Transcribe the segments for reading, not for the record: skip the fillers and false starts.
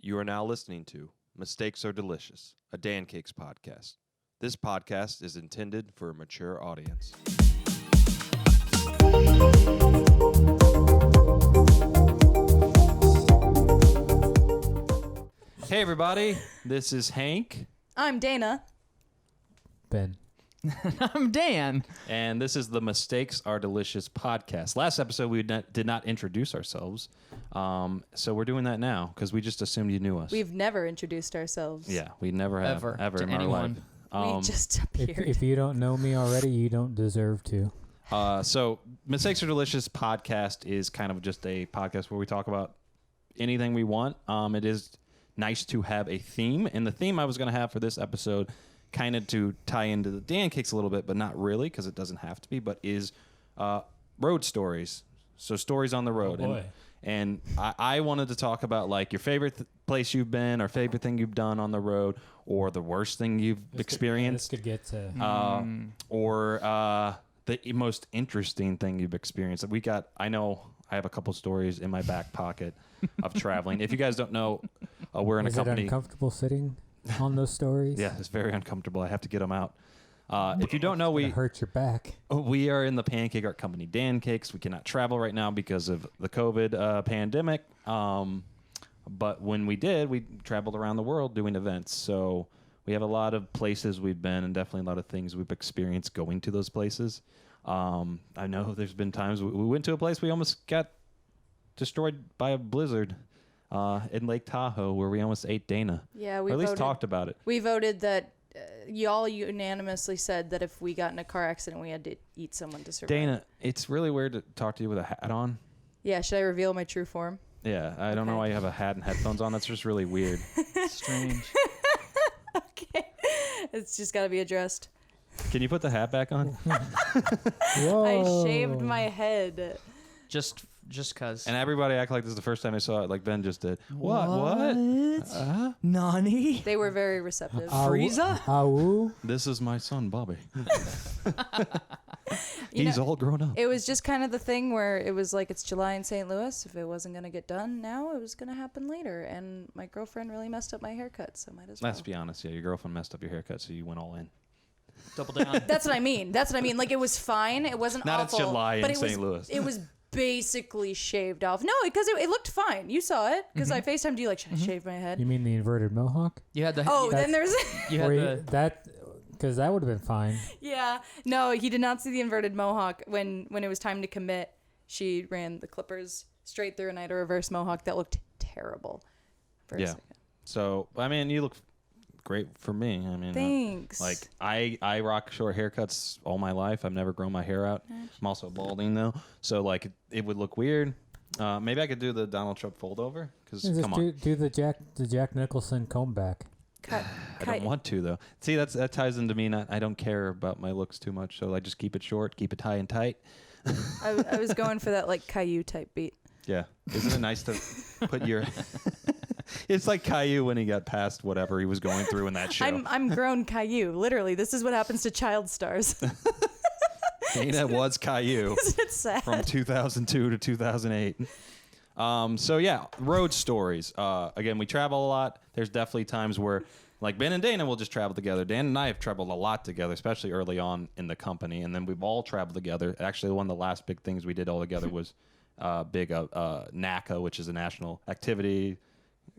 You are now listening to Mistakes Are Delicious, a Dancakes podcast. This podcast is intended for a mature audience. Hey everybody, this is Hank. I'm Dana. Ben. I'm Dan. And this is the Mistakes Are Delicious podcast. Last episode, we did not introduce ourselves. So we're doing that now because we just assumed you knew us. We've never introduced ourselves. Yeah, we never have ever in anyone. our life. We just appeared. If you don't know me already, you don't deserve to. So Mistakes Are Delicious podcast is kind of just a podcast where we talk about anything we want. It is nice to have a theme. And the theme I was going to have for this episode, kind of to tie into the Dancakes a little bit, but not really because it doesn't have to be, but is road stories. So stories on the road. Oh boy. And I wanted to talk about like your favorite place you've been or favorite thing you've done on the road or the worst thing you've experienced. This could get to... Or the most interesting thing you've experienced. I know I have a couple stories in my back pocket of traveling. If you guys don't know, we're in a company. Is it uncomfortable sitting on those stories? Yeah, it's very uncomfortable. I have to get them out. If you don't know, It hurts your back. we are in the Pancake Art company, Dancakes. We cannot travel right now because of the COVID pandemic. But when we did, we traveled around the world doing events. So we have a lot of places we've been and definitely a lot of things we've experienced going to those places. I know there's been times we went to a place we almost got destroyed by a blizzard in Lake Tahoe where we almost ate Dana. Yeah, or at least talked about it. We voted that y'all unanimously said that if we got in a car accident, we had to eat someone to survive. Dana, it's really weird to talk to you with a hat on. Yeah, should I reveal my true form? Yeah, I don't know why you have a hat and headphones on. That's just really weird. Strange. Okay. It's just got to be addressed. Can you put the hat back on? Whoa. I shaved my head. Just cause. And everybody act like this is the first time I saw it, like Ben just did. What? Nani? They were very receptive. Frieza? Ow. This is my son, Bobby. You He's know, all grown up. It was just kind of the thing where it was like, it's July in St. Louis. If it wasn't going to get done now, it was going to happen later. And my girlfriend really messed up my haircut, so might as well. Let's be honest. Yeah, your girlfriend messed up your haircut, so you went all in. Double down. That's what I mean. Like, it was fine. It wasn't Not awful. it's July but in it was, St. Louis. It was basically shaved off. No, because it looked fine. You saw it. Because I FaceTimed you like, should I shave my head? You mean the inverted mohawk? You had the. Oh, then there's... You had the. Because that would have been fine. Yeah. No, he did not see the inverted mohawk. When it was time to commit, she ran the clippers straight through and I had a reverse mohawk that looked terrible for a second. So, I mean, you look great for me. I mean, Thanks. like, I rock short haircuts all my life. I've never grown my hair out. I'm also balding, though. So, like, it would look weird. Maybe I could do the Donald Trump fold over. Because, come on. Do the Jack Nicholson comb back. I don't want to, though. See, that ties into me. I don't care about my looks too much, so I just keep it short, keep it high and tight. I was going for that, like, Caillou type beat. Yeah. Isn't it nice to put your... It's like Caillou when he got past whatever he was going through in that show. I'm grown Caillou. Literally, this is what happens to child stars. Dana was Caillou. Isn't it sad? From 2002 to 2008. So yeah, road stories. Again, we travel a lot. There's definitely times where, like Ben and Dana will just travel together. Dan and I have traveled a lot together, especially early on in the company, and then we've all traveled together. Actually, one of the last big things we did all together was NACA, which is a national activity,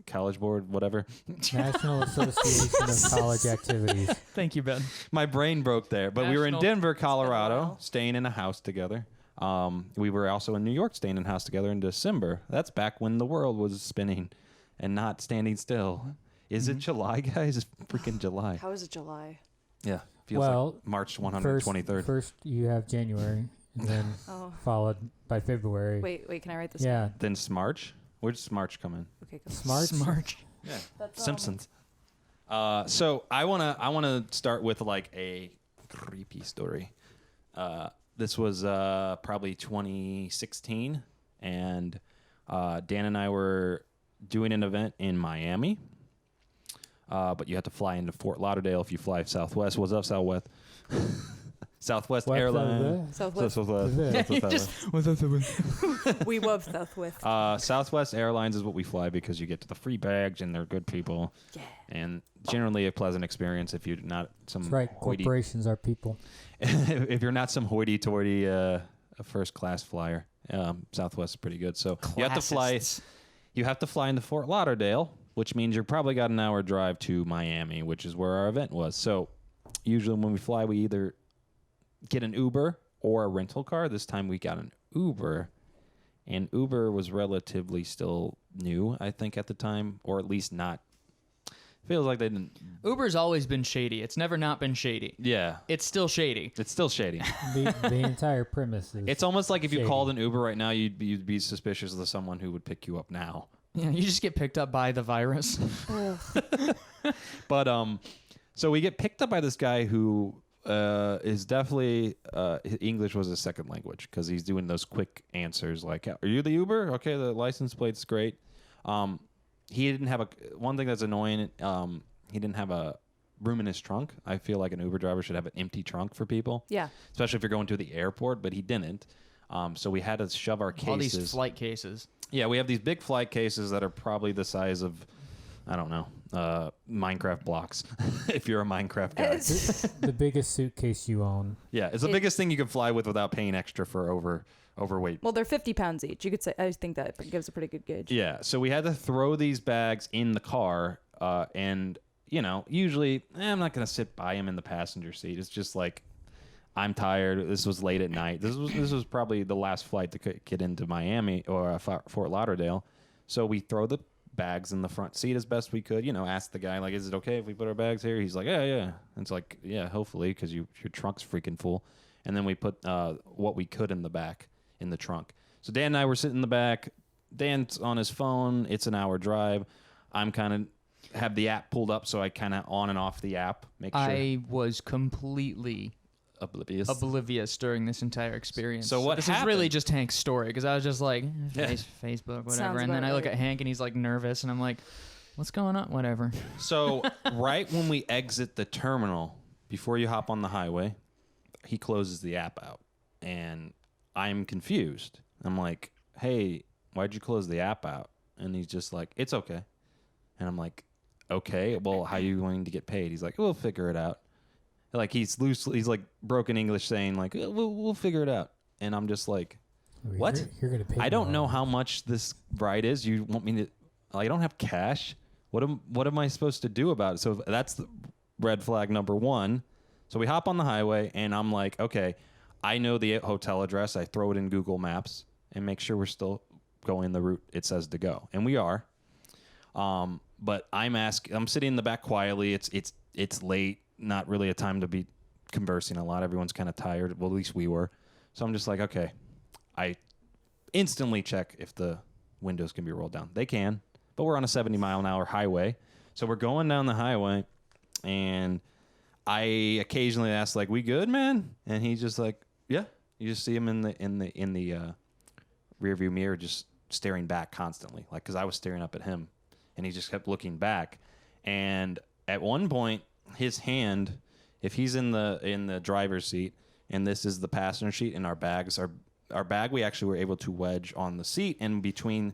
college board, whatever. National Association of College Activities. Thank you, Ben. My brain broke there, but we were in National- Denver, Colorado, staying in a house together. We were also in New York staying in a house together in December. That's back when the world was spinning and not standing still. Is it July, guys? It's freaking July. How is it July? Yeah. Feels like March 123rd. First you have January, and then followed by February. Wait, can I write this Yeah. down? Then March. Where does March come in? Okay, go. Smart. Yeah. That's Simpsons. So I wanna start with like a creepy story. This was probably 2016, and Dan and I were doing an event in Miami. But you have to fly into Fort Lauderdale if you fly Southwest. What's up, Southwest? Southwest What the- Airlines. Southwest. We love Southwest. Southwest Airlines is what we fly because you get to the free bags and they're good people. Yeah. And generally a pleasant experience if you're not some That's right. hoity. Corporations are people. If you're not some hoity-toity first class flyer, Southwest is pretty good. So you have to fly. Classists. You have to fly into Fort Lauderdale, which means you're probably got an hour drive to Miami, which is where our event was. So usually when we fly, we either get an Uber or a rental car. This time we got an Uber, and Uber was relatively still new, I think, at the time, or at least not. Feels like they didn't. Uber's always been shady. It's never not been shady. Yeah, It's still shady. it's still shady. The entire premise is. It's almost like if you shady. called an Uber right now, you'd be suspicious of someone who would pick you up now. Yeah, you just get picked up by the virus. But so we get picked up by this guy who is definitely English was his second language because he's doing those quick answers like, "Are you the Uber? Okay, the license plate's great." He didn't have one thing that's annoying. He didn't have a room in his trunk. I feel like an Uber driver should have an empty trunk for people. Yeah. Especially if you're going to the airport, but he didn't. So we had to shove our cases. All these flight cases. Yeah, we have these big flight cases that are probably the size of, I don't know, Minecraft blocks. If you're a Minecraft guy. the biggest suitcase you own. Yeah, it's the biggest thing you can fly with without paying extra for overweight. Well, they're 50 pounds each. You could say. I think that gives a pretty good gauge. Yeah, so we had to throw these bags in the car, and usually I'm not gonna sit by him in the passenger seat. It's just like I'm tired. This was late at night. This was probably the last flight to get into Miami or Fort Lauderdale. So we throw the bags in the front seat as best we could. Ask the guy like, "Is it okay if we put our bags here?" He's like, "Yeah, yeah." And it's like, "Yeah, hopefully, because your trunk's freaking full." And then we put what we could in the back in the trunk. So Dan and I were sitting in the back. Dan's on his phone. It's an hour drive. I'm kind of have the app pulled up, so I kind of on and off the app. Make sure. I was completely oblivious during this entire experience. So what This happened? is really just Hank's story because I was just like, Yeah. Facebook, whatever. Sounds And then about I look right. at Hank and he's like nervous and I'm like, what's going on? Whatever. So right when we exit the terminal, before you hop on the highway, he closes the app out, and I'm confused. I'm like, "Hey, why'd you close the app out?" And he's just like, "It's okay." And I'm like, "Okay, well, how are you going to get paid?" He's like, "We'll figure it out." Like he's like broken English saying like, "We'll figure it out." And I'm just like, "What? You're gonna pay. I don't more. know how much this ride is. You want me to? I don't have cash. What am I supposed to do about it?" So that's the red flag number one. So we hop on the highway, and I'm like, "Okay, I know the hotel address. I throw it in Google Maps and make sure we're still going the route it says to go, and we are." But I'm sitting in the back quietly. It's late. Not really a time to be conversing a lot. Everyone's kind of tired. Well, at least we were. So I'm just like, okay. I instantly check if the windows can be rolled down. They can, but we're on a 70-mile-an-hour highway. So we're going down the highway, and I occasionally ask, like, "We good, man?" And he's just like, "Yeah." You just see him in the rearview mirror, just staring back constantly, like, because I was staring up at him, and he just kept looking back. And at one point, his hand, if he's in the driver's seat, and this is the passenger seat, and our bag we actually were able to wedge on the seat and between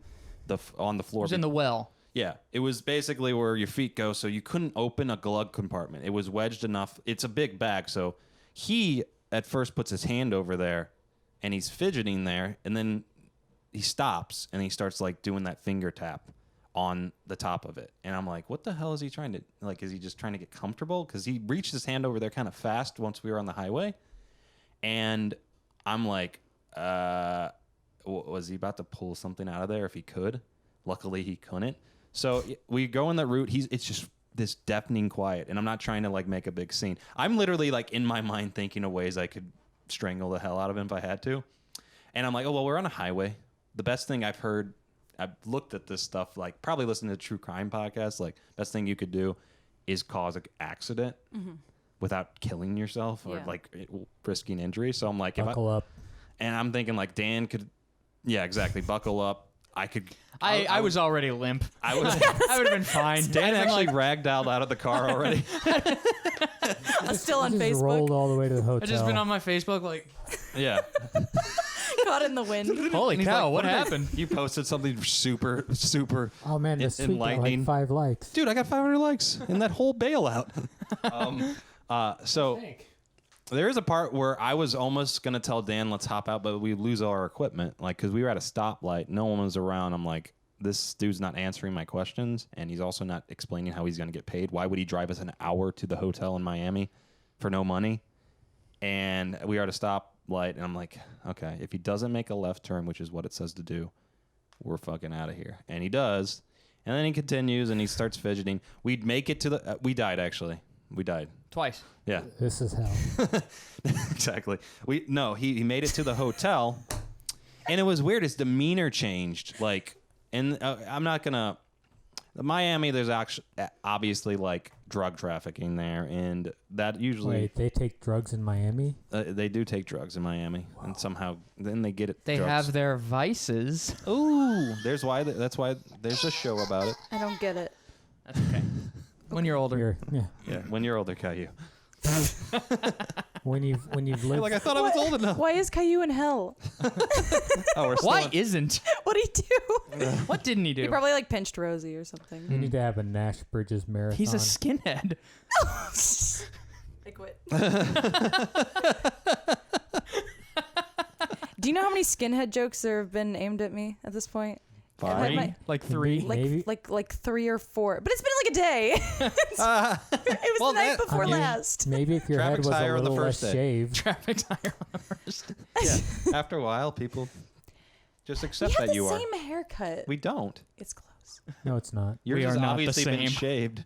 on the floor. It was in the well. Yeah, it was basically where your feet go, so you couldn't open a glove compartment. It was wedged enough. It's a big bag, so he at first puts his hand over there, and he's fidgeting there, and then he stops, and he starts like doing that finger tap on the top of it. And I'm like, what the hell is he trying to, like, is he just trying to get comfortable? Because he reached his hand over there kind of fast once we were on the highway. And I'm like, was he about to pull something out of there if he could? Luckily, he couldn't. So we go on that route. It's just this deafening quiet. And I'm not trying to, like, make a big scene. I'm literally, like, in my mind thinking of ways I could strangle the hell out of him if I had to. And I'm like, oh, well, we're on a highway. The best thing I've heard, I've looked at this stuff, like probably listening to true crime podcasts, like best thing you could do is cause an accident without killing yourself or like risking injury. So I'm like, buckle up. And I'm thinking like Dan could, yeah, exactly. Buckle up. I was already limp. I would have been fine. Dan actually ragdolled out of the car already. I'm still on just Facebook. rolled all the way to the hotel. I just been on my Facebook like, Yeah. Caught in the wind. holy He's cow, like, what did I-" happened? You posted something super Oh man, this tweet got enlightening. like 5 likes. Dude, I got 500 likes in that whole bailout. So there is a part where I was almost going to tell Dan, let's hop out, but we lose all our equipment. Like, because we were at a stoplight. No one was around. I'm like, this dude's not answering my questions, and he's also not explaining how he's going to get paid. Why would he drive us an hour to the hotel in Miami for no money? And we are at a stoplight, and I'm like, okay, if he doesn't make a left turn, which is what it says to do, we're fucking out of here. And he does. And then he continues, and he starts fidgeting. We'd make it to the... we died, actually. We died. Twice. Yeah. This is hell. Exactly. He made it to the hotel, and it was weird. His demeanor changed. Like, and I'm not gonna. Miami, there's actually obviously like drug trafficking there, and that usually Wait, they take drugs in Miami? they do take drugs in Miami, and somehow then they get it. They have their vices. Ooh, that's why there's a show about it. I don't get it. That's okay. When you're older. Yeah, when you're older, Caillou. When you've lived. Like I thought I was old enough. Why is Caillou in hell? Oh, we're still Why isn't? What'd he do? What didn't he do? He probably like pinched Rosie or something. You need to have a Nash Bridges marathon. He's a skinhead. I quit. Do you know how many skinhead jokes there have been aimed at me at this point? Fine. Like 3. Maybe. Like 3 or 4, but it's been like a day. It was the night before last. Maybe if your head Traffic's was higher a on the little first less day. shaved. Traffic tire on the first. Yeah. After a while, people just We accept have that the you are. same haircut. We don't. It's close. No, it's not. Yours We has are not the obviously been same. shaved,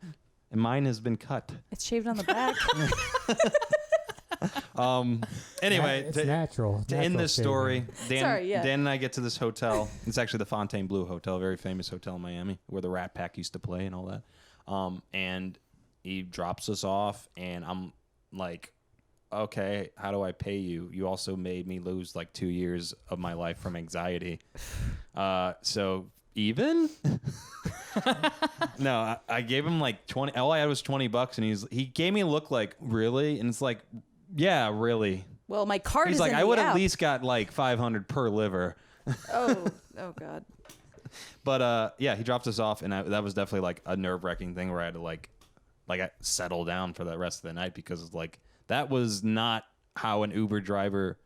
and mine has been cut. It's shaved on the back. Anyway, It's to natural. end Natural this story, Dan, Sorry, yeah. Dan and I get to this hotel. It's actually the Fontainebleau Hotel, a very famous hotel in Miami, where the Rat Pack used to play and all that. And he drops us off, and I'm like, okay, how do I pay you? You also made me lose like 2 years of my life from anxiety. So even? No, I gave him like 20. All I had was $20, and he gave me a look like, really? And it's like, yeah, really. Well, my card He's is like, in I the would app. at least got like 500 per liver. Oh God. But yeah, he dropped us off, and that was definitely like a nerve-wracking thing where I had to like I settle down for the rest of the night, because like that was not how an Uber driver,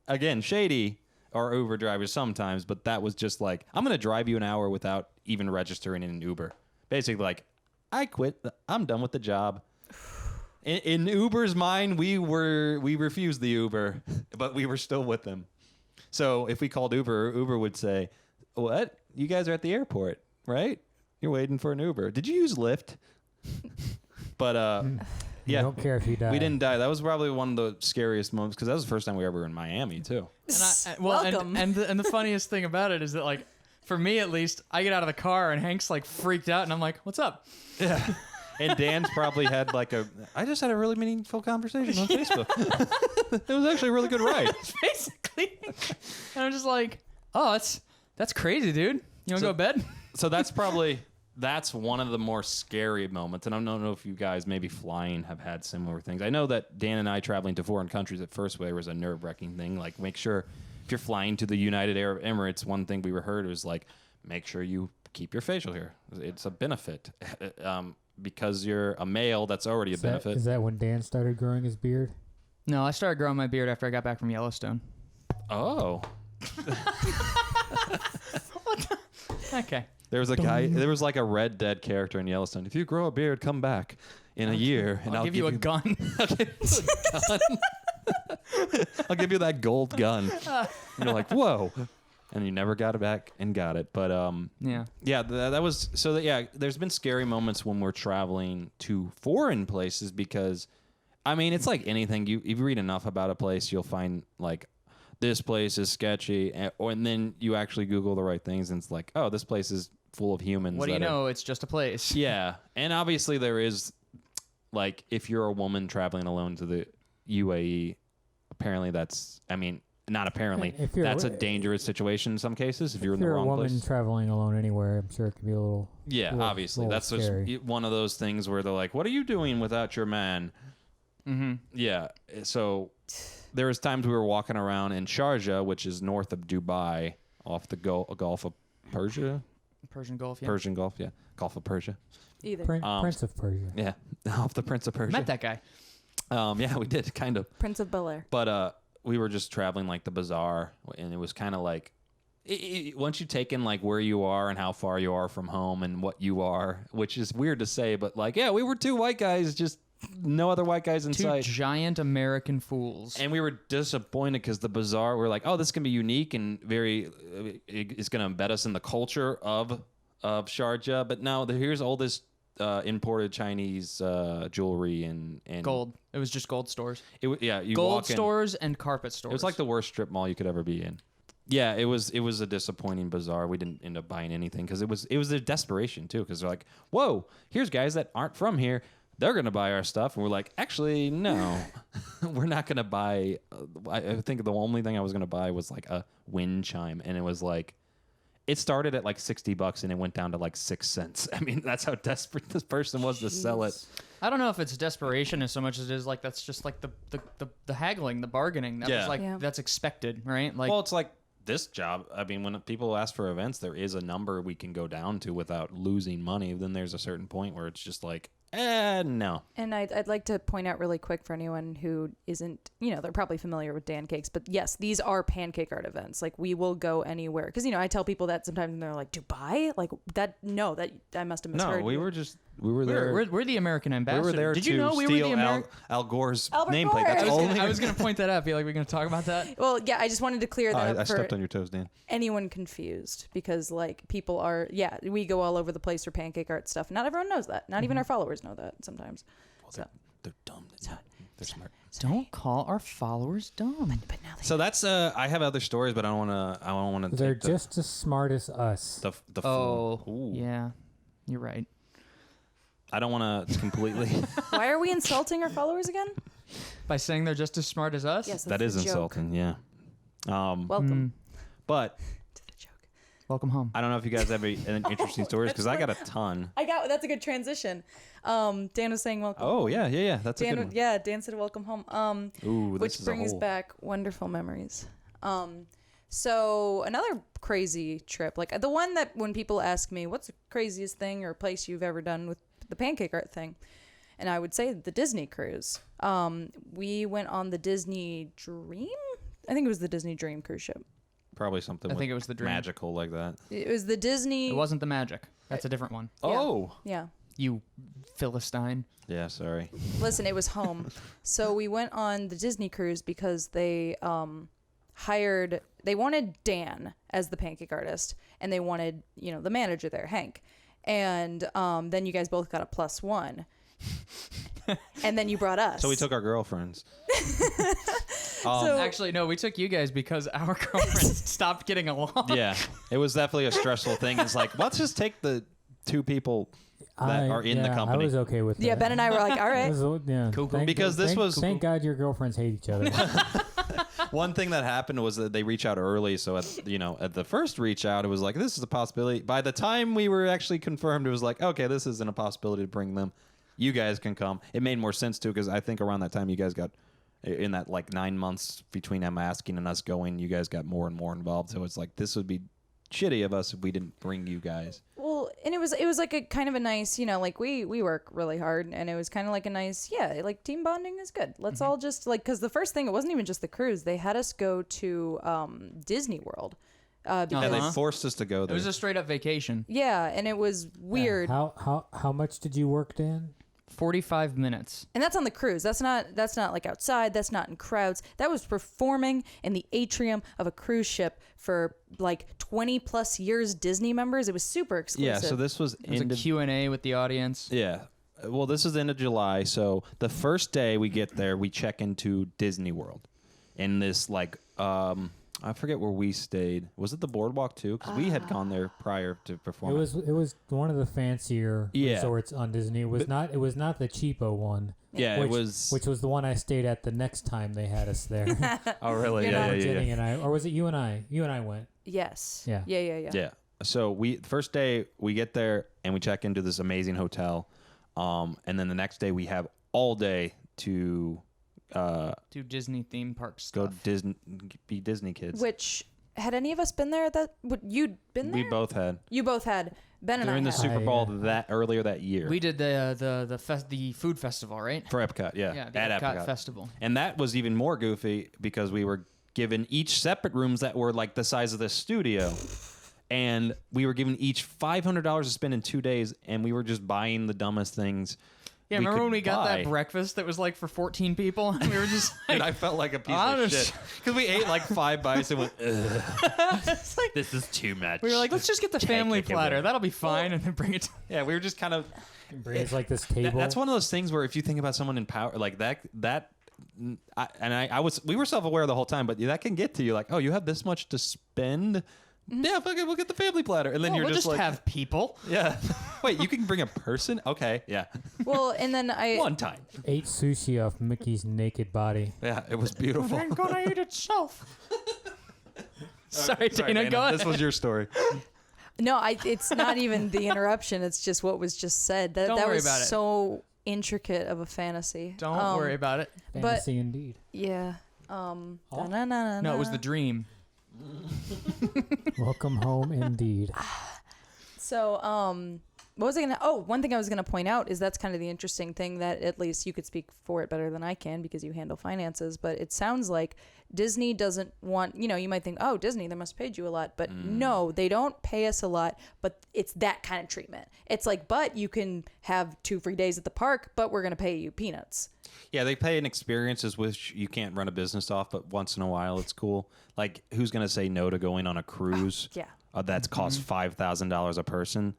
again, shady, or Uber drivers sometimes, but that was just like, I'm gonna drive you an hour without even registering in an Uber. Basically, like, I quit. I'm done with the job. In Uber's mind, we refused the Uber, but we were still with them. So if we called Uber, Uber would say, "What? You guys are at the airport, right? You're waiting for an Uber. Did you use Lyft?" But yeah, I don't care if you die. we didn't die. That was probably one of the scariest moments, because that was the first time we were ever in Miami too. Welcome. And the funniest thing about it is that, like, for me at least, I get out of the car and Hank's like freaked out, and I'm like, "What's up?" Yeah. And Dan's probably had like I just had a really meaningful conversation on Facebook. It was actually a really good ride. Basically. And I'm just like, "Oh, that's crazy, dude. You want to go to bed?" So that's one of the more scary moments. And I don't know if you guys maybe flying have had similar things. I know that Dan and I traveling to foreign countries at first was a nerve-wracking thing. Like, make sure if you're flying to the United Arab Emirates, one thing we heard was like, make sure you keep your facial hair. It's a benefit. Because you're a male, that's already a benefit. Is that when Dan started growing his beard? No, I started growing my beard after I got back from Yellowstone. Oh. Okay. There was a guy, there was like a Red Dead character in Yellowstone. If you grow a beard, come back in a year, and I'll give you a gun. I'll give you that gold gun. And you're like, whoa. And you never got it back and got it. But yeah, that was so that, yeah, there's been scary moments when we're traveling to foreign places, because I mean, it's like anything. If you read enough about a place, you'll find like, this place is sketchy, and then you actually Google the right things, and it's like, oh, this place is full of humans. What do you know? It's just a place. Yeah, and obviously there is, like, if you're a woman traveling alone to the UAE, apparently that's, I mean, not apparently. If you're That's a dangerous situation in some cases if you're in the you're wrong a woman place. traveling alone anywhere, I'm sure it could be a little. Yeah, obviously. That's just one of those things where they're like, what are you doing without your man? Mm-hmm. Yeah. So there was times we were walking around in Sharjah, which is north of Dubai, off the Gulf of Persia. Persian Gulf, yeah. Persian Gulf, yeah. Gulf of Persia. Either. Prince of Persia. Yeah. Off the Prince of Persia. Met that guy. Yeah, we did, kind of. Prince of Bel-Air. But we were just traveling like the bazaar, and it was kind of like, once you take in like where you are and how far you are from home and what you are, which is weird to say, but like, yeah, we were two white guys, just no other white guys in Two sight. giant American fools. And we were disappointed because the bazaar, we're like, oh, this can be unique and very, it's going to embed us in the culture of Sharjah. But now here's all this imported Chinese jewelry and Gold. It was just gold stores. You Gold walk in, stores and carpet stores. it was like the worst strip mall you could ever be in. Yeah, it was a disappointing bazaar. We didn't end up buying anything because it was a desperation too. Because they're like, whoa, here's guys that aren't from here. They're gonna buy our stuff, and we're like, actually, no, we're not gonna buy. I think the only thing I was gonna buy was like a wind chime, and it was like, it started at like $60 and it went down to like 6 cents. I mean, that's how desperate this person was to sell it. I don't know if it's desperation as so much as it is like that's just like the haggling, the bargaining. That was like that's expected, right? Like, well, it's like this job. I mean, when people ask for events, there is a number we can go down to without losing money. Then there's a certain point where it's just like, no. And I'd like to point out really quick for anyone who isn't, they're probably familiar with Dancakes, but yes, these are Pancake Art events. Like, we will go anywhere. Because, I tell people that sometimes and they're like, Dubai? Like, that I must have misheard. No, we were there. We're the American ambassador. We were there Did to you know we were the American? Al Gore's Albert nameplate. Gore. That's I was going to point that out. I feel like we're going to talk about that. Well, yeah, I just wanted to clear that I up for stepped on your toes, Dan. anyone confused. Because, like, people are, we go all over the place for Pancake Art stuff. Not everyone knows that. Not even our followers know that sometimes. Well, they're dumb. They're smart. Don't call our followers dumb. But now So that's I have other stories, but I don't want to. They're just as smart as us. Yeah, you're right. I don't want to completely. why are we insulting our followers again? By saying they're just as smart as us? Yes, That that's is the joke. insulting. Yeah. Welcome But to the joke. Welcome home. I don't know if you guys have any interesting stories because I got a ton. That's a good transition. Dan was saying welcome. Oh yeah. That's a good one. Yeah, Dan said welcome home. Ooh, this which is brings a whole... back wonderful memories. So another crazy trip, like the one that when people ask me, what's the craziest thing or place you've ever done with the Pancake Art thing? And I would say the Disney cruise. We went on the Disney Dream. I think it was the Disney Dream cruise ship. Probably something. I think it was the Dream. Magical like that. It was the Disney. It wasn't the Magic. That's a different one. Oh. Yeah. You Philistine. Yeah. Sorry. Listen, it was home. So we went on the Disney cruise because they they wanted Dan as the pancake artist, and they wanted, the manager there, Hank. And then you guys both got a +1. And then you brought us. So we took our girlfriends. Actually, no, we took you guys because our girlfriends stopped getting along. Yeah. It was definitely a stressful thing. It's like, let's just take the 2 people that are in the company. I was okay with that. Yeah, Ben and I were like, all right. Cool. Thank God your girlfriends hate each other. One thing that happened was that they reach out early. So at the first reach out, it was like, this is a possibility. By the time we were actually confirmed, it was like, okay, this isn't a possibility to bring them. You guys can come. It made more sense too, because I think around that time you guys got in that like 9 months between them asking and us going, you guys got more and more involved. So it's like, this would be shitty of us if we didn't bring you guys. Well, and it was like a kind of a nice, like we work really hard, and it was kind of like a nice, like team bonding is good. Let's all just because the first thing, it wasn't even just the cruise. They had us go to Disney World. Because they forced us to go there. It was a straight up vacation. Yeah, and it was weird. How much did you work, Dan? 45 minutes. And that's on the cruise. That's not like outside. That's not in crowds. That was performing in the atrium of a cruise ship for like 20 plus years Disney members. It was super exclusive. Yeah, so this was a Q&A with the audience. Yeah. Well, this is the end of July. So the first day we get there, we check into Disney World. In this like I forget where we stayed. Was it the Boardwalk too? Because we had gone there prior to performing. It was one of the fancier resorts on Disney. It was not the cheapo one. Yeah, which, it was. which was the one I stayed at the next time they had us there. Oh, really? You're Yeah, not yeah, yeah. Jenny and I, or was it you and I? You and I went. Yes. Yeah. Yeah. Yeah. So first day we get there and we check into this amazing hotel, and then the next day we have all day to Do Disney theme park go stuff. be Disney kids. Which had any of us been there? You'd been there? We both had You both had. Ben and during I the had. Super Bowl earlier that year. We did the food festival, right? For Epcot, yeah. Yeah, the at Epcot Festival. And that was even more goofy because we were given each separate rooms that were like the size of this studio. And we were given each $500 to spend in 2 days, and we were just buying the dumbest things. Yeah, remember when we got that breakfast that was like for 14 people? And we were just like, And I felt like a piece of shit. Because we ate like 5 bites and went, ugh. it's like, This is too much. we were like, let's just get the family it away. platter. That'll be fine. And then bring it to Yeah, we were just kind of... It's like this table. That's one of those things where if you think about someone in power, like we were self-aware the whole time, but that can get to you like, oh, you have this much to spend? Yeah, fuck it, we'll get the family platter. And then you're we'll just like... have people. Yeah. Wait, you can bring a person? Okay, yeah. Well, and then One time. Ate sushi off Mickey's naked body. Yeah, it was beautiful. It ain't gonna eat itself. Sorry, Dana, go ahead. This was your story. No, it's not even the interruption. It's just what was just said. That Don't worry was about it. so intricate of a fantasy. Don't worry about it. Fantasy indeed. Yeah. No, it was the dream. Welcome home indeed. So, what was I gonna? Oh, one thing I was gonna point out is that's kind of the interesting thing that at least you could speak for it better than I can because you handle finances. But it sounds like Disney doesn't want. You might think, oh, Disney, they must have paid you a lot, but no, they don't pay us a lot. But it's that kind of treatment. It's like, but you can have 2 free days at the park, but we're gonna pay you peanuts. Yeah, they pay an experiences which you can't run a business off, but once in a while it's cool. Like, who's going to say no to going on a cruise? Yeah. That's cost $5,000 a person.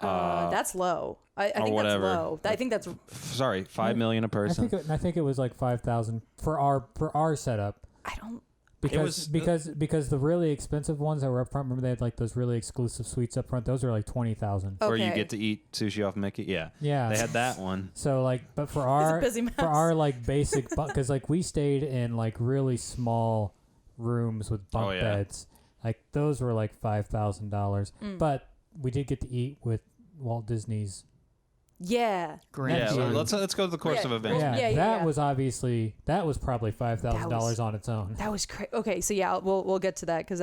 That's low. I think whatever. that's low. I think that's Sorry, $5 million a person. I think it was like 5,000 for our setup. I don't. Because the really expensive ones that were up front, remember they had like those really exclusive suites up front. Those are like 20,000. Okay. Where you get to eat sushi off Mickey. Yeah. Yeah. They had that one. So like, but for a busy mouse. like basic, because like we stayed in like really small rooms with bunk beds. Like those were like $5,000. But we did get to eat with Walt Disney's. Yeah. Yeah. Let's go to the course of events. Yeah, Yeah. that was obviously probably $5,000 on its own. That was crazy. Okay, so yeah, we'll get to that because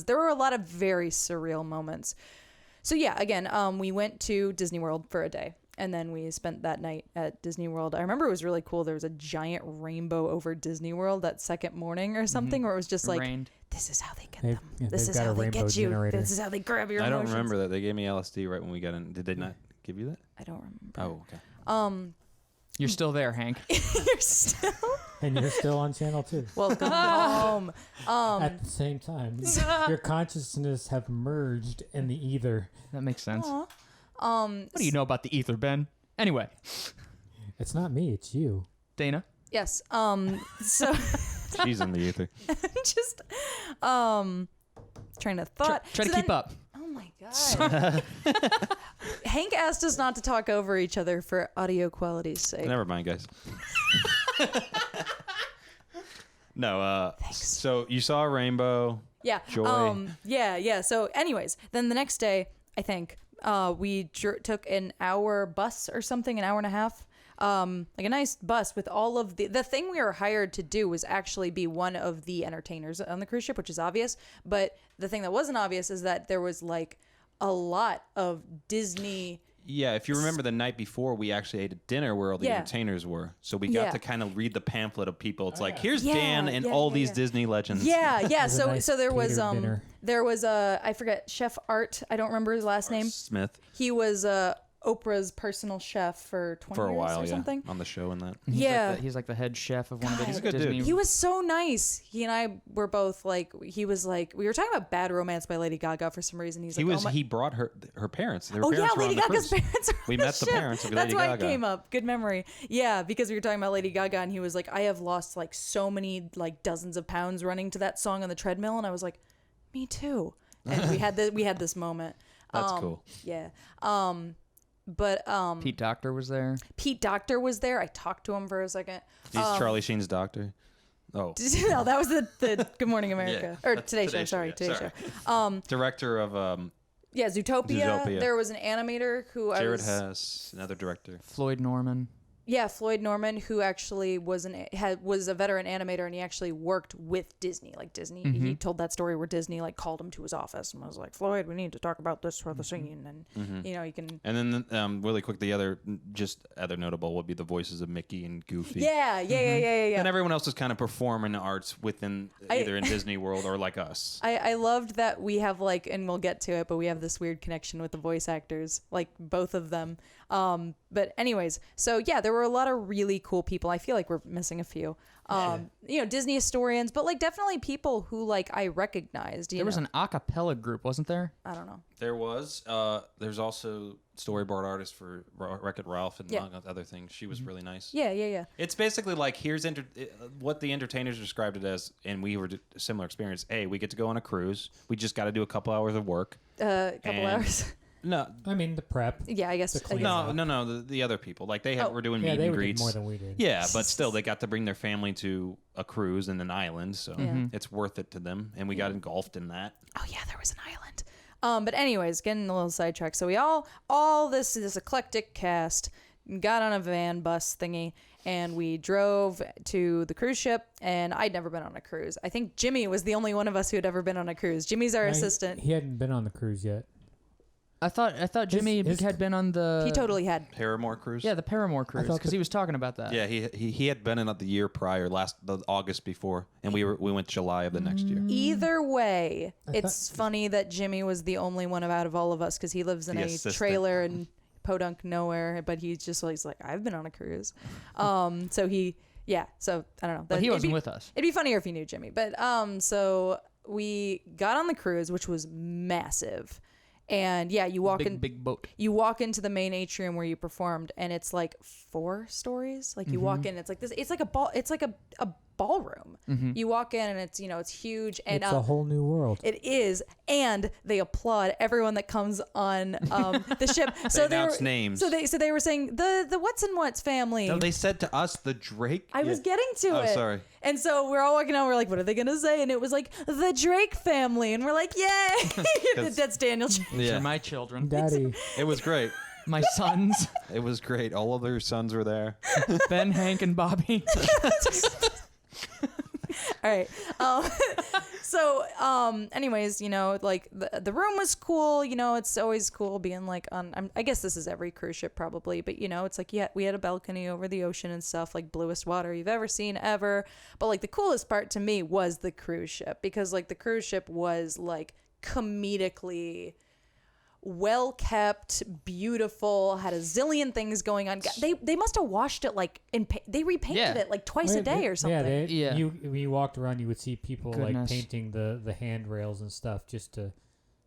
there were a lot of very surreal moments. So yeah, again, we went to Disney World for a day, and then we spent that night at Disney World. I remember it was really cool. There was a giant rainbow over Disney World that second morning or something, where it was just like, rained. this is how they get them. This they've is got how a they rainbow get you. generator. This is how they grab your I don't emotions. remember that. They gave me LSD right when we got in. Did they not give you that? I don't remember. Oh, okay. You're still there, Hank. You're still And you're still on channel 2. welcome home. At the same time, your consciousness have merged in the ether. That makes sense. Aw. What do you know about the ether, Ben? Anyway, It's not me, it's you. Dana. Yes. So She's in the ether. just trying to thought. Try to So keep then- up. Oh my god. Hank asked us not to talk over each other for audio quality's sake. Never mind, guys. No. Thanks. So you saw a rainbow. Yeah. Joy. Yeah. So, anyways, then the next day, I think we took an hour bus or something, an hour and a half. Like a nice bus with all of the thing we were hired to do was actually be one of the entertainers on the cruise ship, which is obvious. But the thing that wasn't obvious is that there was like a lot of Disney. Yeah, if you remember the night before, we actually ate at dinner where all the entertainers were. So we got to kind of read the pamphlet of people. It's like, here's Dan and all these Disney legends. Yeah. was a nice So there was catered dinner. there was I forget, Chef Art. I don't remember his last name. Smith. He was Oprah's personal chef for 20 For a years while, or something. on the show and that. He's like the head chef of one of the He's a good Disney. dude. He was so nice. He and I were both like, he was like, we were talking about Bad Romance by Lady Gaga for some reason. He's like, He brought her parents. Their oh parents yeah, were on Lady the Gaga's cruise. parents. Are We on the met the ship. parents of That's Lady why Gaga. it came up. Good memory. Yeah, because we were talking about Lady Gaga, and he was like, I have lost like so many, like dozens of pounds running to that song on the treadmill, and I was like, me too. And we had this moment. That's cool. Yeah. But Pete Docter was there. Pete Docter was there. I talked to him for a second. He's Charlie Sheen's doctor. Oh. No, that was the Good Morning America. Yeah. Or Today Show. Sorry, Today Show. Director of Zootopia. There was an animator who Jared Hess, another director. Floyd Norman. Yeah, Floyd Norman, who actually was a veteran animator, and he actually worked with Disney. Like Disney, he told that story where Disney like called him to his office and was like, "Floyd, we need to talk about this for the scene." And you can. And then really quick, the other notable would be the voices of Mickey and Goofy. Yeah. And everyone else is kind of performing arts within either in Disney World or like us. I loved that we have like, and we'll get to it, but we have this weird connection with the voice actors, like both of them. But anyways, so yeah, there were a lot of really cool people. I feel like we're missing a few. Disney historians, but like definitely people who like I recognized. There was an a cappella group, wasn't there? I don't know. There was. There's also storyboard artist for Wreck-It Ralph and among other things. She was really nice. Yeah. It's basically like here's what the entertainers described it as, and we were a similar experience. Hey, we get to go on a cruise. We just got to do a couple hours of work. Couple hours. No, I mean the prep. Yeah, I guess. No. The other people, like they were doing meet they and did greets more than we did. Yeah, but still, they got to bring their family to a cruise in an island, so it's worth it to them. And we got engulfed in that. Oh yeah, there was an island. But anyways, getting a little sidetracked. So we all this eclectic cast got on a van bus thingy, and we drove to the cruise ship. And I'd never been on a cruise. I think Jimmy was the only one of us who had ever been on a cruise. Jimmy's our assistant. He hadn't been on the cruise yet. I thought Jimmy had been on the. He totally had. Paramore cruise. Yeah, the Paramore cruise, because he was talking about that. Yeah, he had been in it the year prior, the August before, and we went July of the next year. Either way, it's funny that Jimmy was the only one out of all of us because he lives in a trailer in podunk nowhere, but he's like, I've been on a cruise. So I don't know. But he wasn't with us. It'd be funnier if he knew Jimmy. But so we got on the cruise, which was massive. And yeah, you walk big boat. You walk into the main atrium where you performed, and it's like 4 stories. Like you walk in, it's like this. It's like a ball. It's like a ballroom. You walk in, and it's it's huge, and it's a whole new world. It is, and they applaud everyone that comes on the ship. So they announce names. So they were saying the What's and What's family. No, they said to us the Drake. I was getting to it. Oh, sorry. And so we're all walking out. We're like, what are they gonna say? And it was like the Drake family, and we're like, yay! That's Daniel. Yeah, my children, Daddy. It was great. My sons. It was great. All of their sons were there. Ben, Hank, and Bobby. All right. Anyways, like the room was cool. It's always cool being like on. I guess this is every cruise ship probably, but it's like we had a balcony over the ocean and stuff, like bluest water you've ever seen ever. But like the coolest part to me was the cruise ship, because like the cruise ship was like comedically well kept, beautiful, had a zillion things going on. They must have washed it like they repainted it like twice a day or something. When you walked around, you would see people like painting the handrails and stuff just to.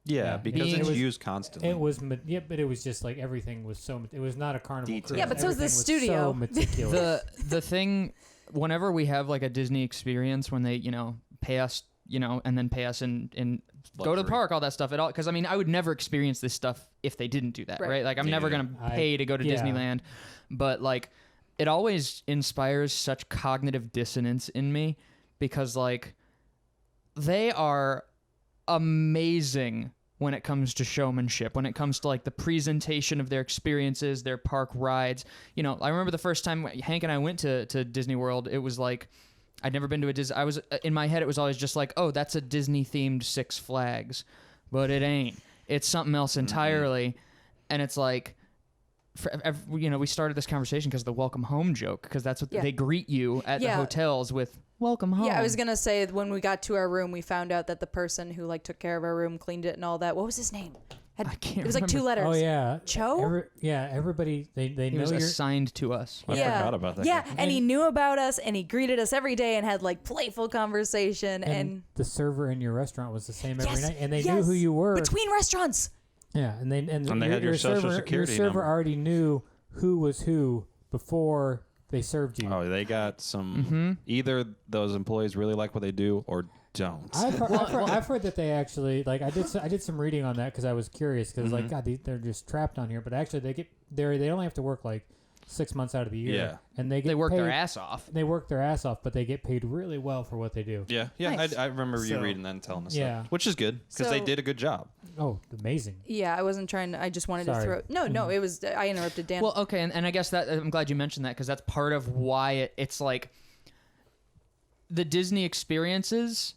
Because it's used constantly. It was, but it was just like everything was so. It was not a carnival cruise. Yeah, but so was the studio. So meticulous. the thing, whenever we have like a Disney experience, when they pay us and then pay us in go to the park, all that stuff at all. Because I would never experience this stuff if they didn't do that, right? Like I'm never gonna pay to go to Disneyland, but like it always inspires such cognitive dissonance in me, because like they are amazing when it comes to showmanship, when it comes to like the presentation of their experiences, their park rides. I remember the first time Hank and I went to Disney World, it was like, I'd never been to a Disney. I was in my head. It was always just like, oh, that's a Disney-themed Six Flags, but it ain't. It's something else entirely. And it's like, we started this conversation because of the welcome home joke, because that's what they greet you at the hotels with. Welcome home. Yeah, I was gonna say when we got to our room, we found out that the person who like took care of our room, cleaned it, and all that. What was his name? I can't. It was like 2 letters. Oh yeah, Cho. Everybody they he know was you're assigned to us. I forgot about that. Yeah, and he knew about us, and he greeted us every day, and had like playful conversation. And the server in your restaurant was the same every night, and they yes, knew who you were between restaurants. Yeah, and they had your social security Your server number. already knew who was who before they served you. Oh, they got some. Either those employees really like what they do, or don't. I've heard that they actually like. I did some reading on that because I was curious because like God, they're just trapped on here. But actually, they only have to work like 6 months out of the year. Yeah. And they work paid, their ass off. They work their ass off, but they get paid really well for what they do. Yeah. Nice. I remember you reading that and telling us that, which is good because they So- did a good job. Oh, amazing. Yeah, I wasn't trying to. I just wanted Sorry. to throw. No, it was. I interrupted Dan. Well, okay, and I guess that I'm glad you mentioned that because that's part of why it's like the Disney experiences.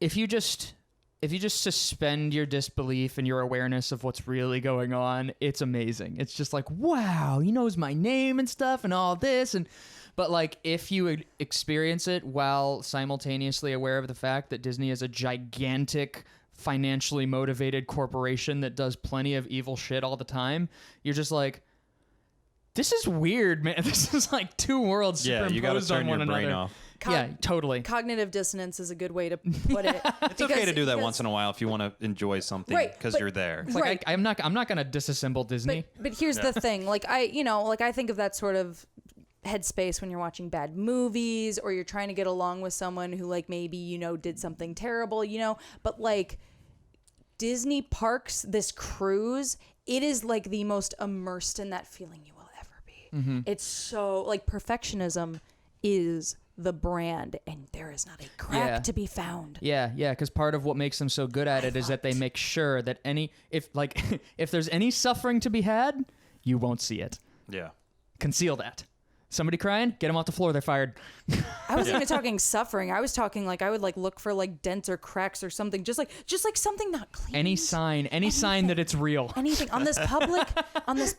If you just suspend your disbelief and your awareness of what's really going on, it's amazing. It's just like, wow, he knows my name and stuff and all this but like if you experience it while simultaneously aware of the fact that Disney is a gigantic financially motivated corporation that does plenty of evil shit all the time, you're just like, this is weird, man. This is like two worlds superimposed you got to turn on one your brain another. off. Yeah, totally. Cognitive dissonance is a good way to put it. It's okay to do that once in a while if you want to enjoy something because you're there. It's like I'm not going to disassemble Disney. But here's the thing. Like I think of that sort of headspace when you're watching bad movies or you're trying to get along with someone who like maybe did something terrible, but like Disney parks, this cruise, it is like the most immersed in that feeling you will ever be. Mm-hmm. It's so like perfectionism is the brand and there is not a crack to be found. Yeah, because part of what makes them so good at it is that they make sure that if there's any suffering to be had, you won't see it. Yeah. Conceal that. Somebody crying? Get them off the floor. They're fired. I wasn't even talking suffering. I was talking like I would like look for like dents or cracks or something, just like something not clean. Any sign that it's real. Anything on this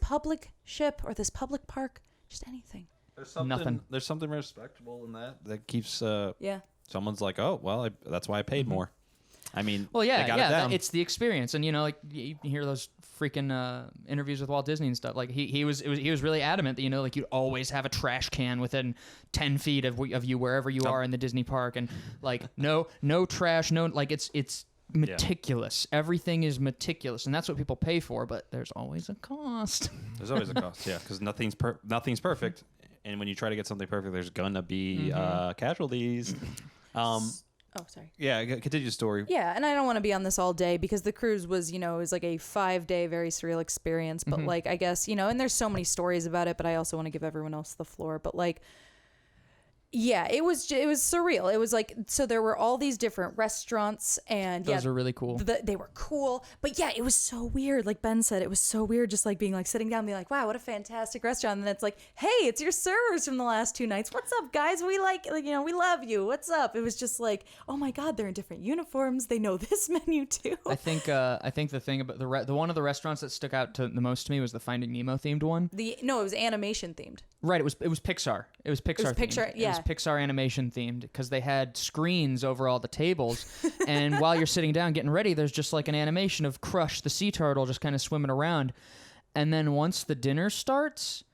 public ship or this public park, just anything. Nothing. There's something respectable in that keeps. Someone's like, oh well, that's why I paid more. I mean, well, they got it down. it's the experience, and like you hear those freaking interviews with Walt Disney and stuff. Like he was really adamant that like you'd always have a trash can within 10 feet of you wherever you are in the Disney park, and like no trash, no like it's meticulous. Everything is meticulous, and that's what people pay for. But there's always a cost. There's always a cost, because nothing's perfect, and when you try to get something perfect, there's gonna be casualties. Oh, sorry. Yeah, continue the story. Yeah, and I don't want to be on this all day because the cruise was, it was like a 5-day very surreal experience. But like, I guess, and there's so many stories about it, but I also want to give everyone else the floor. But like, yeah, it was surreal. It was like, so there were all these different restaurants and those are really cool. They were cool. But yeah, it was so weird. Like Ben said, it was so weird just like being like sitting down and being like, wow, what a fantastic restaurant. And then it's like, hey, it's your servers from the last 2 nights. What's up, guys? We we love you. What's up? It was just like, oh my God, they're in different uniforms. They know this menu too. I think the thing about the one of the restaurants that stuck out the most to me was the Finding Nemo themed one. No, it was animation themed. Right, it was Pixar. It was Pixar themed. Yeah. It was Pixar animation themed because they had screens over all the tables, and while you're sitting down getting ready, there's just like an animation of Crush the sea turtle just kind of swimming around, and then once the dinner starts,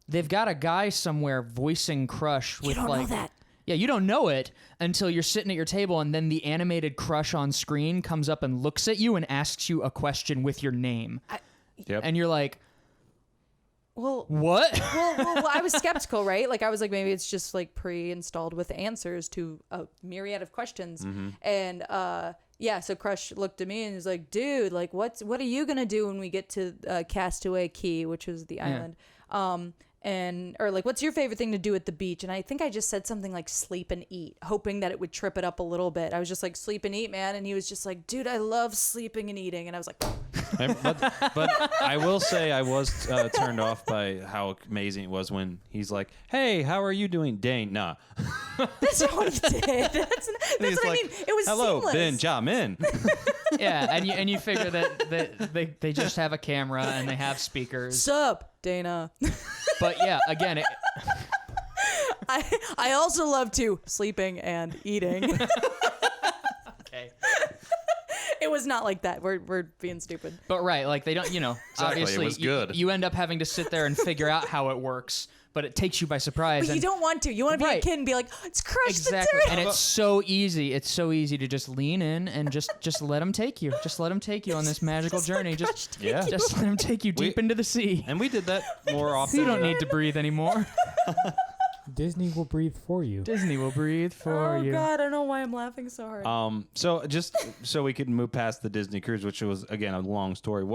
they've got a guy somewhere voicing Crush with You don't know that. Yeah, you don't know it until you're sitting at your table, and then the animated Crush on screen comes up and looks at you and asks you a question with your name. And you're like, well, what? well, I was skeptical, right? Like I was like, maybe it's just like pre-installed with answers to a myriad of questions. And so Crush looked at me and was like, dude, like what are you gonna do when we get to Castaway Key, which was the island? Or like, what's your favorite thing to do at the beach? And I think I just said something like sleep and eat, hoping that it would trip it up a little bit. I was just like, sleep and eat, man. And he was just like, dude, I love sleeping and eating. And I was like, but I will say I was turned off by how amazing it was when he's like, hey, how are you doing? Dane, nah. that's not what he did. That's what I mean. It was hello, seamless. Benjamin. Yeah, and you figure that they just have a camera and they have speakers. Sup, Dana. But yeah, again, I also love to sleeping and eating. Okay. It was not like that. We're being stupid. But right, like they don't, Exactly, obviously it was good. You end up having to sit there and figure out how it works, but it takes you by surprise. But you don't want to. You want to be a kid and be like, it's Crush exactly. the turtle. And it's so easy. It's so easy to just lean in and just let them take you. Just let them take you on this magical journey. Just let them take you deep into the sea. And we did that more often. You don't need to breathe anymore. Disney will breathe for you. Disney will breathe for you. Oh God, I don't know why I'm laughing so hard. So just so we could move past the Disney cruise, which was again a long story.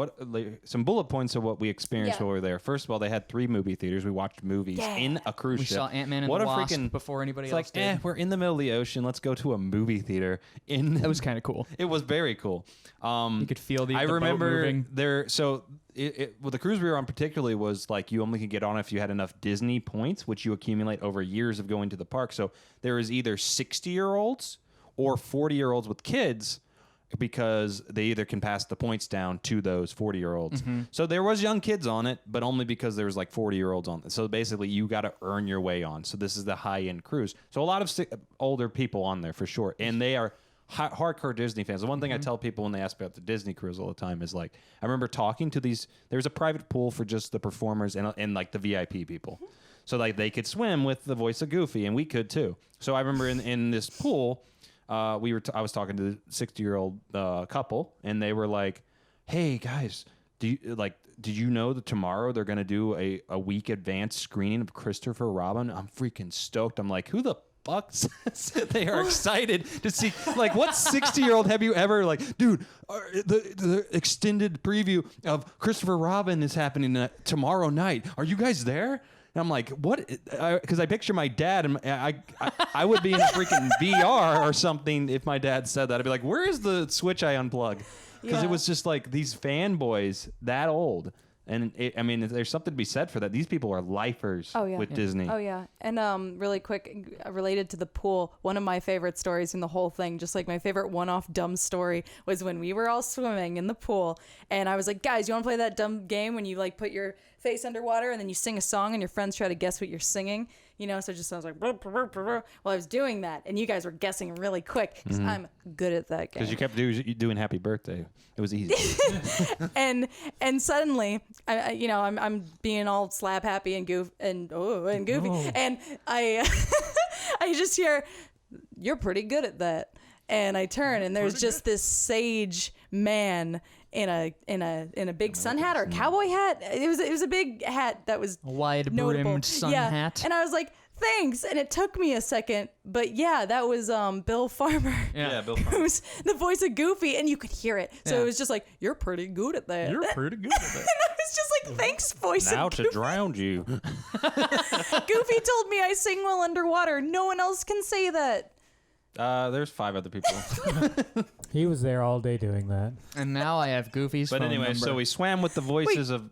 Some bullet points of what we experienced while we were there. First of all, they had 3 movie theaters. We watched movies in a cruise ship. We saw Ant-Man and the Wasp before anybody else did. We're in the middle of the ocean. Let's go to a movie theater. That was kind of cool. It was very cool. You could feel the I boat remember moving. there. So well, the cruise we were on particularly was like you only could get on if you had enough Disney points, which you accumulate over years of going to the park. So there is either 60-year-olds or 40-year-olds with kids, because they either can pass the points down to those 40-year-olds. So there was young kids on it, but only because there was like 40-year-olds on it. So basically, you got to earn your way on. So this is the high-end cruise. So a lot of older people on there for sure, and they are hardcore Disney fans. The one thing I tell people when they ask about the Disney cruise all the time is like, I remember talking to these. There's a private pool for just the performers and like the VIP people. So like they could swim with the voice of Goofy, and we could too. So I remember in this pool. I was talking to the 60-year-old couple, and they were like, "Hey guys, did you know that tomorrow they're gonna do a week advance screening of Christopher Robin? I'm freaking stoked." I'm like, "Who the fuck says they are excited to see? Like, what 60-year-old have you ever like, dude? The extended preview of Christopher Robin is happening tomorrow night. Are you guys there?" And I'm like, what? Because I picture my dad, and I would be in a freaking VR or something if my dad said that. I'd be like, where is the switch I unplug? Because it was just like these fanboys that old. And I mean, there's something to be said for that. These people are lifers with Disney. Oh, yeah. And really quick, related to the pool, one of my favorite stories in the whole thing, just like my favorite one-off dumb story, was when we were all swimming in the pool. And I was like, guys, you want to play that dumb game when you like put your face underwater and then you sing a song and your friends try to guess what you're singing? You know, so it just sounds like, well, I was doing that, and you guys were guessing really quick because I'm good at that game. Because you kept doing happy birthday. It was easy. and suddenly, I'm being all slap happy and goofy, and goofy, and I just hear, "You're pretty good at that," and I turn, and there's just this sage man in a big sun hat or a cowboy hat. It was a big hat that was a wide notable. brimmed sun hat. And I was like, thanks. And it took me a second, but yeah, that was Bill Farmer. Yeah, Bill Farmer. Who's the voice of Goofy, and you could hear it. So it was just like, you're pretty good at that. You're pretty good at that. And I was just like, thanks, voice Now of to Goofy. drown you. Goofy told me I sing well underwater. No one else can say that. There's 5 other people. He was there all day doing that. And now I have Goofy's But phone anyway, number. so we swam with the voices of...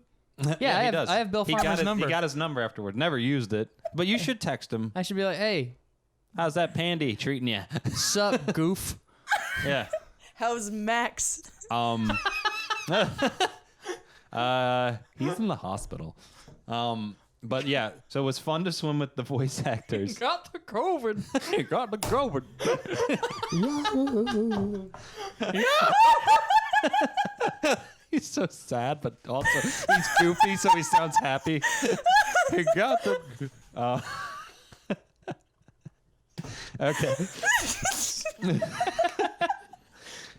Yeah, he does. I have Bill Farmer's number. He got his number afterward. Never used it. But you should text him. I should be like, hey, How's that pandy treating you? sup, goof? Yeah. How's Max? He's in the hospital. But yeah, so it was fun to swim with the voice actors. Got the COVID. He got the COVID. He's so sad, but also he's goofy, so he sounds happy. He got the. Okay.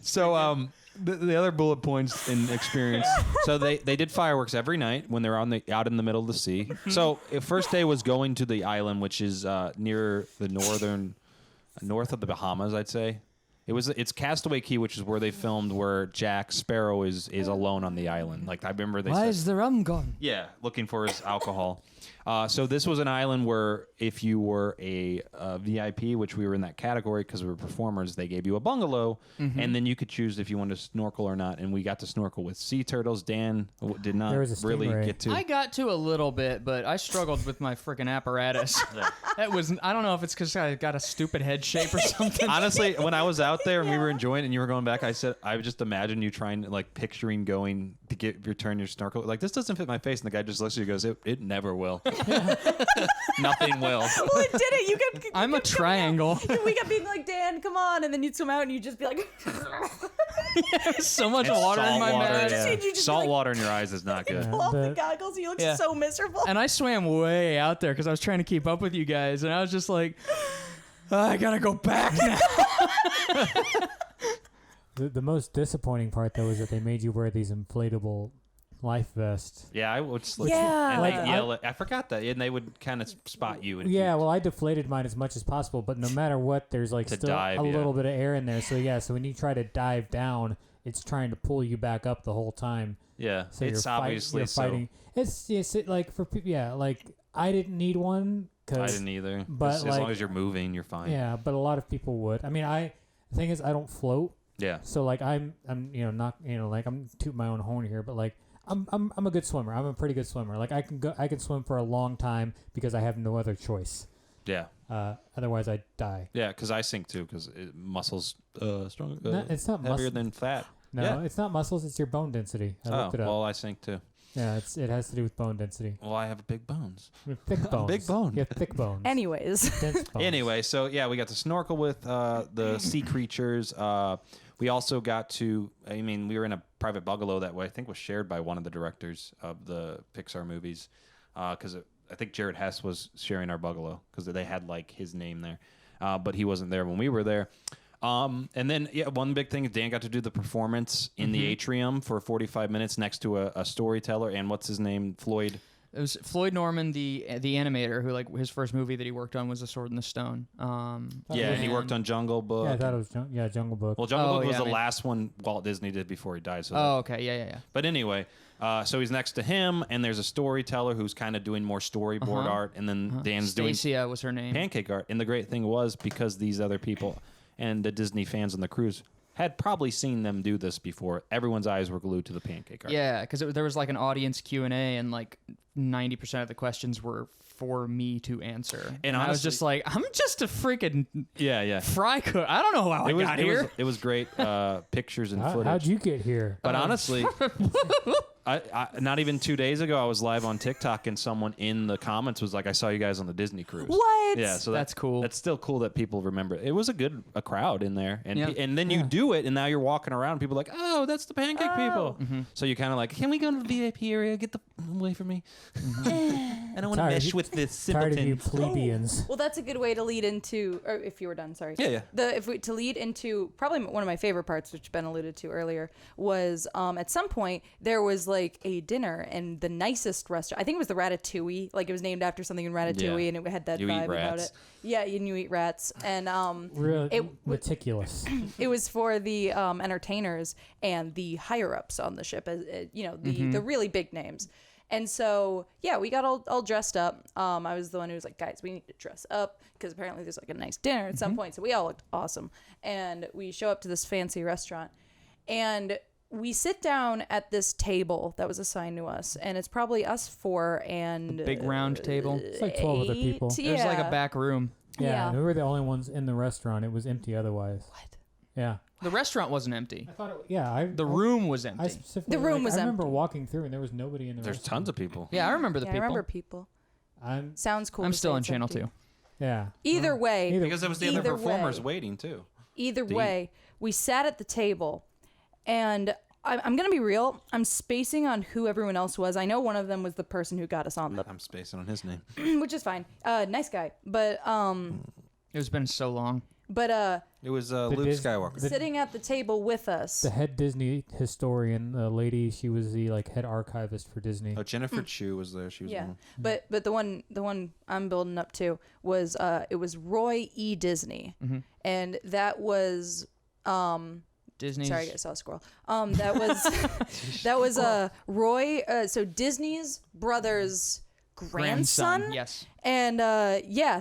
So the other bullet points in experience. So they did fireworks every night when they're out in the middle of the sea. So first day was going to the island, which is near the north of the Bahamas, I'd say. It's Castaway Key, which is where they filmed where Jack Sparrow is alone on the island. Like I remember they Why said, is the rum gone? yeah, looking for his alcohol. So this was an island where if you were a VIP, which we were in that category because we were performers, they gave you a bungalow, and then you could choose if you wanted to snorkel or not. And we got to snorkel with sea turtles. Dan did not There was a really stingray. get to. I got to a little bit, but I struggled with my freaking apparatus. That was, I don't know if it's because I got a stupid head shape or something. Honestly, when I was out there and we were enjoying it and you were going back, I said, I would just imagine you trying to picturing going to return your snorkel. Like, this doesn't fit my face. And the guy just looks at you and goes, it never will. Nothing will. Well, it did it. You kept. I'm a triangle. We kept being like, Dan, come on, and then you'd swim out and you'd just be like. So much It's water in salt my water, mouth. yeah. You just Salt like- water in your eyes is not good. Pull off the The- goggles. You look Yeah. so miserable. And I swam way out there because I was trying to keep up with you guys, and I was just like, I gotta go back now. The most disappointing part, though, is that they made you wear these inflatable life vest. Yeah, I would slip. Yeah. And Like, they yell it. I forgot that, and they would kind of spot you. And Yeah, well, I deflated mine as much as possible, but no matter what, there's like To still dive, a yeah. little bit of air in there. So so when you try to dive down, it's trying to pull you back up the whole time. yeah, So it's obviously you're fighting. It's like for people. Yeah, like I didn't need one. I didn't either. But as long as you're moving, you're fine. Yeah, but a lot of people would. I mean, the thing is, I don't float. Yeah. So like I'm not like I'm tooting my own horn here, but like I'm a good swimmer. I'm a pretty good swimmer. Like I can swim for a long time because I have no other choice. Yeah. Otherwise I'd die. Yeah, because I sink too, because muscles stronger. No, it's not heavier muscle. than fat. No, Yeah. it's not muscles. It's your bone density. I looked it up. Well, I sink too. Yeah, it has to do with bone density. Well, I have big bones. You have thick bones. Big bone. You have thick bones. Anyways. Dense bones. Anyway, so yeah, we got to snorkel with the sea creatures. We also got to, we were in a private bungalow that I think was shared by one of the directors of the Pixar movies, because I think Jared Hess was sharing our bungalow because they had like his name there, but he wasn't there when we were there. And then one big thing is Dan got to do the performance in the atrium for 45 minutes next to a storyteller and what's his name, Floyd. It was Floyd Norman, the animator, who like his first movie that he worked on was The Sword in the Stone. Yeah, and he worked on Jungle Book. Yeah, I thought it was Jungle Book. Well, Jungle Book was yeah, the last one Walt Disney did before he died. So Okay, yeah. But anyway, so he's next to him, and there's a storyteller who's kind of doing more storyboard art, and then Dan's doing Stacia was her name. Pancake Art. And the great thing was because these other people and the Disney fans on the cruise had probably seen them do this before, everyone's eyes were glued to the Pancake Art. Yeah, because there was like an audience Q&A, and like 90% of the questions were for me to answer. And I was just like, I'm just a freaking fry cook. I don't know how I got here. It was great pictures and footage. How'd you get here? But honestly, I not even 2 days ago, I was live on TikTok, and someone in the comments was like, "I saw you guys on the Disney cruise." What? Yeah, so that's cool. That's still cool that people remember. It was a crowd in there, and Yeah. and then you do it, and now you're walking around. People are like, "Oh, that's the Pancake people." So you kind of like, "Can we go to the VIP area? Get the away from me. I don't want to mesh with this Tired of you simpleton." plebeians. Well, that's a good way to lead into, or if you were done, sorry. Yeah. To lead into probably one of my favorite parts, which Ben alluded to earlier, was at some point there was like a dinner and the nicest restaurant. I think it was the Ratatouille. Like it was named after something in Ratatouille, Yeah. and it had that You eat vibe about rats. it. Yeah, and you eat rats, and Real meticulous. it was for the entertainers and the higher ups on the ship, as the really big names. And so, yeah, we got all dressed up. I was the one who was like, guys, we need to dress up because apparently there's like a nice dinner at some point. So we all looked awesome. And we show up to this fancy restaurant and we sit down at this table that was assigned to us. And it's probably us four and... Big round table. It's like 12 other people. Yeah. It was like a back room. Yeah, Yeah. we were the only ones in the restaurant. It was empty otherwise. What? Yeah. The restaurant wasn't empty. I thought it, yeah, The room was I empty. specifically, The room was I remember empty. walking through and there was nobody in the There's restaurant. tons of people. Yeah, I remember the Yeah, I people. remember people. I'm Sounds cool. I'm to still say on it's channel empty. 2. yeah. Either way, Either- Because there was the other Either performers way. waiting too. Either Deep. way, we sat at the table, and I'm going to be real. I'm spacing on who everyone else was. I know one of them was the person who got us on the, I'm spacing on his name. which is fine. Nice guy. But It's been so long. It was Luke Dis- Skywalker. sitting at the table with us. The head Disney historian, the lady, she was the like head archivist for Disney. Oh, Jennifer Chu was there. She was Yeah, one. but the one I'm building up to was it was Roy E. Disney, and that was Disney's. sorry, I saw a squirrel. That was Roy. So Disney's brother's grandson. Yes. And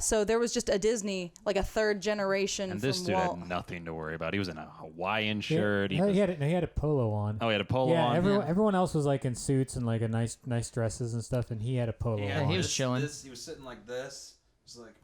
so there was just a Disney, like a third generation And from this dude Walt. had nothing to worry about. He was in a Hawaiian Yeah, shirt. he had a polo on. He had a polo yeah, on. everyone else was like in suits and like a nice dresses and stuff, and he had a polo Yeah, on. he was chilling. He was sitting like this. It's like,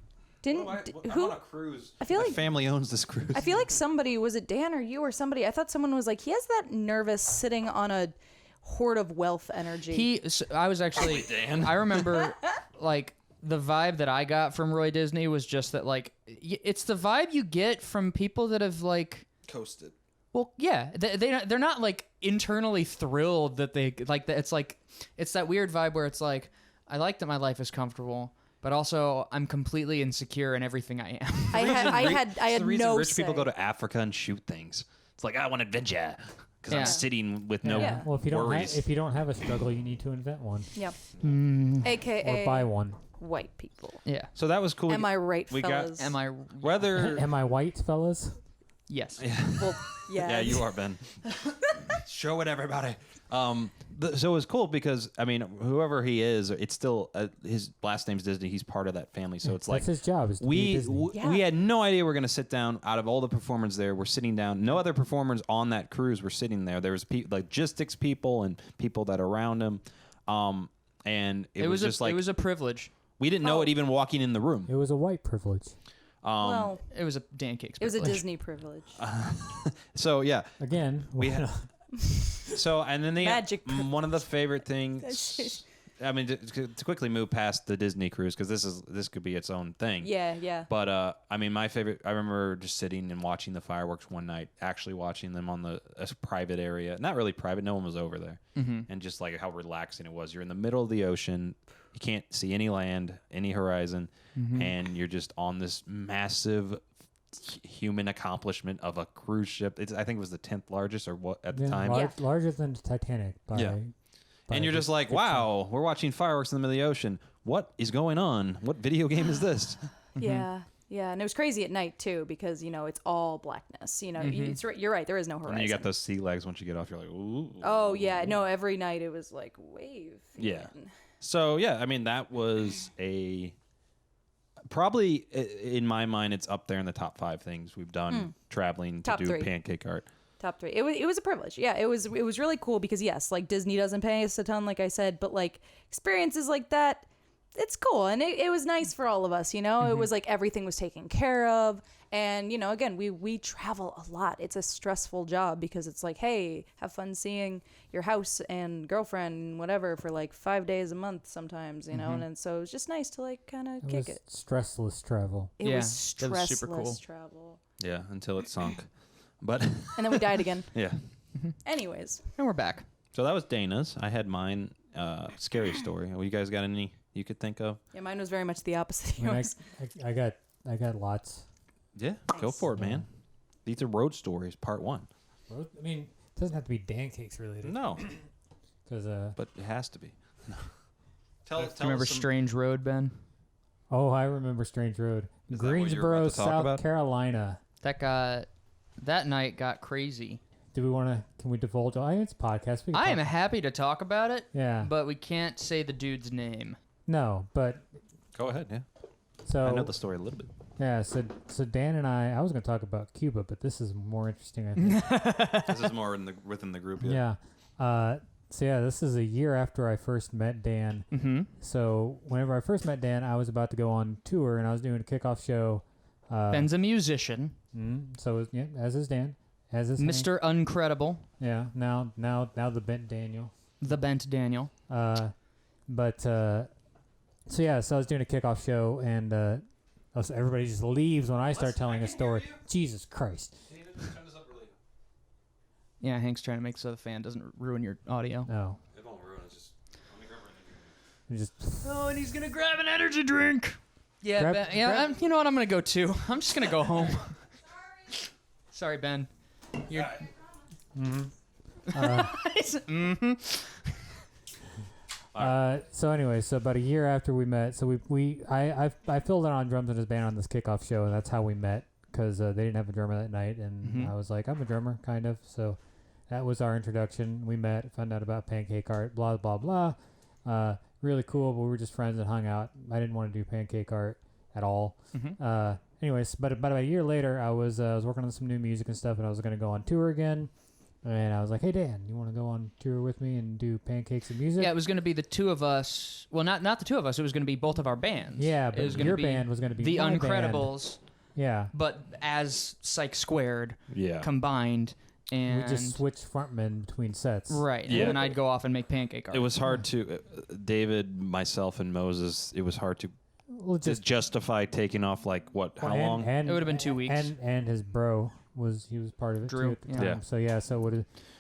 Didn't I'm who? on a cruise. I feel My like- family owns this cruise. I feel like somebody, was it Dan or you or somebody? I thought someone was like, he has that nervous sitting on a hoard of wealth energy. I was actually. Dan. I remember, like, the vibe that I got from Roy Disney was just that, like, it's the vibe you get from people that have, like, coasted. well, yeah, they're not like internally thrilled that they like that. It's that weird vibe where it's like, I like that my life is comfortable, but also I'm completely insecure in everything I am. I had It's the reason no rich people say. go to Africa and shoot things. It's like, I want adventure. because I'm sitting with no Yeah. Well, worries. if you don't have a struggle, you need to invent one. Yep. Or AKA buy one. white people. Yeah. So that was cool. Am I right, we fellas? Am I? whether Am I white, fellas? Yes. Well, yeah. yeah, you are, Ben. Show it, everybody. So it was cool because I mean, whoever he is, it's still his last name's Disney. He's part of that family, so it's like that's his job. Is to be Disney. we had no idea we were gonna sit down. Out of all the performers there, we're sitting down. No other performers on that cruise were sitting there. There was logistics people and people that are around him. And it was just like it was a privilege. we didn't know it even walking in the room. It was a white privilege. Well, It was a Dancakes. it was a privilege. Disney privilege. So yeah, Again, we had. So and then Magic one of the favorite things. I mean, to quickly move past the Disney cruise because this could be its own thing. Yeah, yeah. But I mean, my favorite. I remember just sitting and watching the fireworks one night. Actually watching them on a private area. Not really private. No one was over there. And just like how relaxing it was. You're in the middle of the ocean. You can't see any land, any horizon, and you're just on this massive human accomplishment of a cruise ship. I think it was the 10th largest or what at the time. larger than Titanic. And you're just like, wow, we're watching fireworks in the middle of the ocean. What is going on? What video game is this? Yeah. Yeah, and it was crazy at night too because it's all blackness. You're right. There is no horizon. And then you got those sea legs. Once you get off, you're like, ooh. Oh yeah, no. Every night it was like wave. Yeah. So yeah, I mean that was probably in my mind it's up there in the top 5 things we've done traveling Top to do 3. Pancake Art. Top 3. It was a privilege. Yeah, it was really cool because yes, like Disney doesn't pay us a ton, like I said, but like experiences like that, it's cool, and it was nice for all of us. It was like everything was taken care of, and again, we travel a lot. It's a stressful job because it's like, hey, have fun seeing your house and girlfriend and whatever for like 5 days a month sometimes, and so it was just nice to like kind of kick it. Stressless travel. It was that was stressless super cool. travel. Yeah, until it sunk. But And then we died again. yeah. Anyways. And we're back. So that was Dana's. I had mine. Scary story. Well, you guys got any you could think of? Yeah, mine was very much the opposite of I, mean, yours. I got lots. Yeah, go for it, man. These are road stories, part 1. Well, I mean, it doesn't have to be Dancakes related. No, Because but it has to be. Tell Do you remember us some- Strange Road, Ben? Oh, I remember Strange Road. Is that what you were Greensboro, about to talk South about? Carolina. That night got crazy. Do we want to? Can we divulge? Oh, it's a podcast. We can I am talk- happy to talk about it, Yeah. but we can't say the dude's name. No, but Go ahead. Yeah, so I know the story a little bit. yeah. So Dan and I was going to talk about Cuba, but this is more interesting. I think. This is more within the group. Yeah. So yeah, this is a year after I first met Dan. Mm-hmm. So whenever I first met Dan, I was about to go on tour and I was doing a kickoff show. Ben's a musician, So yeah, as is Dan, as is Hank. Mr. Uncredible, Yeah. Now the bent Daniel. the Bent Daniel. So yeah, so I was doing a kickoff show and everybody just leaves when I start telling a story. Jesus Christ. Yeah, Hank's trying to make so the fan doesn't ruin your audio. No. It won't ruin. It's just. You just Oh, and he's gonna grab an energy drink. Yeah, Grab- Ben, yeah. grab- You know what? I'm gonna go too. I'm just gonna go home. Sorry, Ben. You're. So anyway, so about a year after we met, so I filled in on drums in his band on this kickoff show, and that's how we met because they didn't have a drummer that night, and I was like, I'm a drummer, kind of. So that was our introduction. We met, found out about Pancake Art, blah blah blah. Really cool, but we were just friends and hung out. I didn't want to do Pancake Art at all. Anyways, but about a year later, I was working on some new music and stuff, and I was going to go on tour again. And I was like, hey, Dan, you want to go on tour with me and do Pancakes and music? Yeah, it was going to be the two of us. Well, not the two of us. It was going to be both of our bands. Yeah, It but was gonna your be band was going to be the my Uncredibles, band. Yeah. but as Psych Squared Yeah. combined. And We just switched frontmen between sets. right, Yeah. and then I'd go off and make Pancake Art. It was hard to David, myself, and Moses. It was hard to Well, just justify taking off like what? How long? And, It would've been 2 weeks. And his bro was part of it Drew, too at the yeah. time. Yeah. So yeah, so what?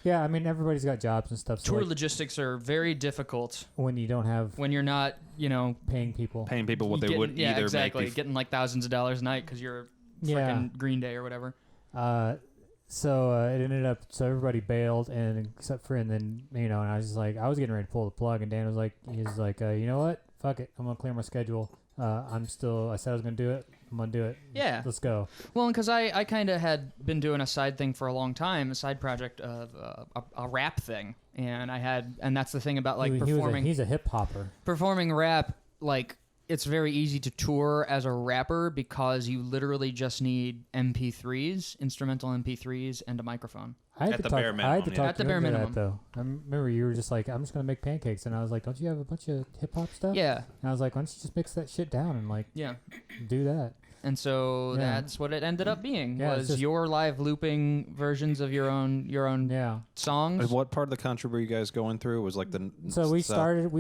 Yeah, I mean everybody's got jobs and stuff. So Tour like, logistics are very difficult when you don't have when you're not, paying people. Paying people what they getting, would yeah, either exactly, make. getting like thousands of dollars a night because you're Yeah. freaking Green Day or whatever. So it ended up, so everybody bailed, and except for, and then, and I was just like, I was getting ready to pull the plug, and Dan was like, you know what? Fuck it. I'm going to clear my schedule. I said I was going to do it. I'm going to do it. Yeah. Let's go. Well, because I kind of had been doing a side thing for a long time, a side project of a rap thing. And that's the thing about like performing. He's a hip hopper. Performing rap, like, it's very easy to tour as a rapper because you literally just need MP3s, instrumental MP3s, and a microphone. I had to talk to minimum. that, though. I remember you were just like, I'm just going to make pancakes. And I was like, don't you have a bunch of hip hop stuff? Yeah. And I was like, why don't you just mix that shit down and like do that? And so that's what it ended up being, was your live looping versions of your own songs. What part of the country were you guys going through? Was like the So we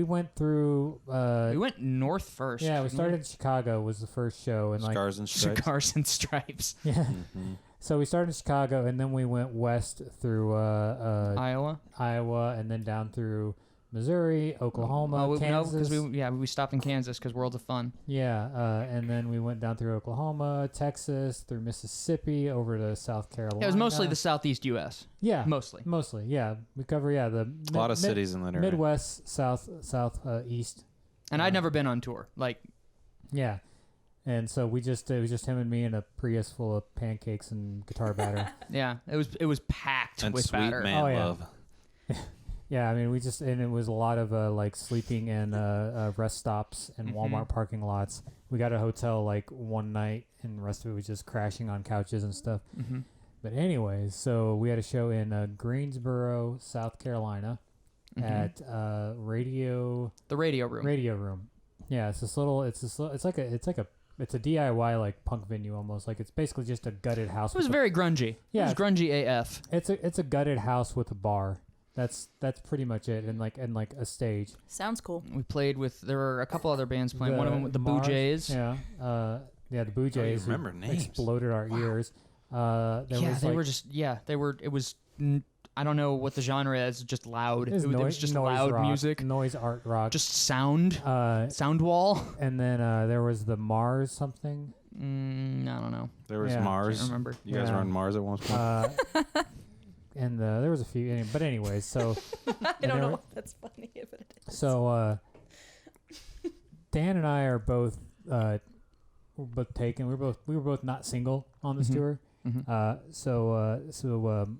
went through we went north first. Yeah, we started in Chicago was the first show, and Scars and Stripes. Scars and Stripes. Yeah. Mm-hmm. So we started in Chicago, and then we went west through Iowa, and then down through Missouri, Oklahoma, Kansas. We stopped in Kansas because Worlds of Fun. Yeah, and then we went down through Oklahoma, Texas, through Mississippi, over to South Carolina. Yeah, it was mostly the Southeast U.S. Yeah, mostly. Yeah, we cover a lot of cities in that area. Midwest, South, East. And I'd never been on tour, like. Yeah, and so it was just him and me in a Prius full of pancakes and guitar batter. Yeah, it was packed and with sweet batter. Man love. Yeah, I mean, and it was a lot of like sleeping in rest stops and Walmart parking lots. We got a hotel like one night, and the rest of it was just crashing on couches and stuff. Mm-hmm. But anyways, so we had a show in Greensboro, South Carolina, at the Radio Room. Yeah, it's a DIY like punk venue almost. Like it's basically just a gutted house. It was very grungy. Yeah, it was grungy AF. It's a gutted house with a bar. That's pretty much it, and like a stage. Sounds cool. We played with, there were a couple other bands playing. One of them with the Boo Jays. Yeah, the Boo Jays. Remember names? Exploded our ears. It was. I don't know what the genre is. Just loud. It was just loud rock, music. Noise art rock. Just sound. Sound wall. And then there was the Mars something. I don't know. There was Mars. Can't remember. You guys were on Mars at one point. And there was a few, but anyways, so I don't know if that's funny, but it is. So Dan and I are both taken. We were both not single on this tour. Mm-hmm.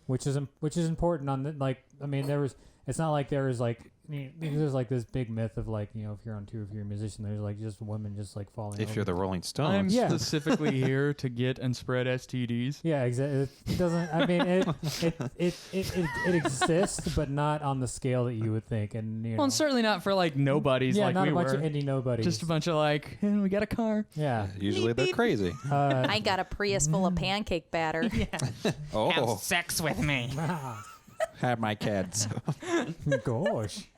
Which is important on the, like, I mean, it's not like there was like, there's like this big myth of like, if you're on tour, if you're a musician, there's like just women just like falling if over. you're the Rolling Stones. I'm specifically here to get and spread STDs. Yeah, exactly. It doesn't, I mean, it exists, but not on the scale that you would think. And and certainly not for like nobodies like we were. Not a bunch of indie nobodies. Just a bunch of like, we got a car. Yeah. Usually they're crazy. I got a Prius full of pancake batter. Yeah. Have sex with me. Have my kids. Gosh.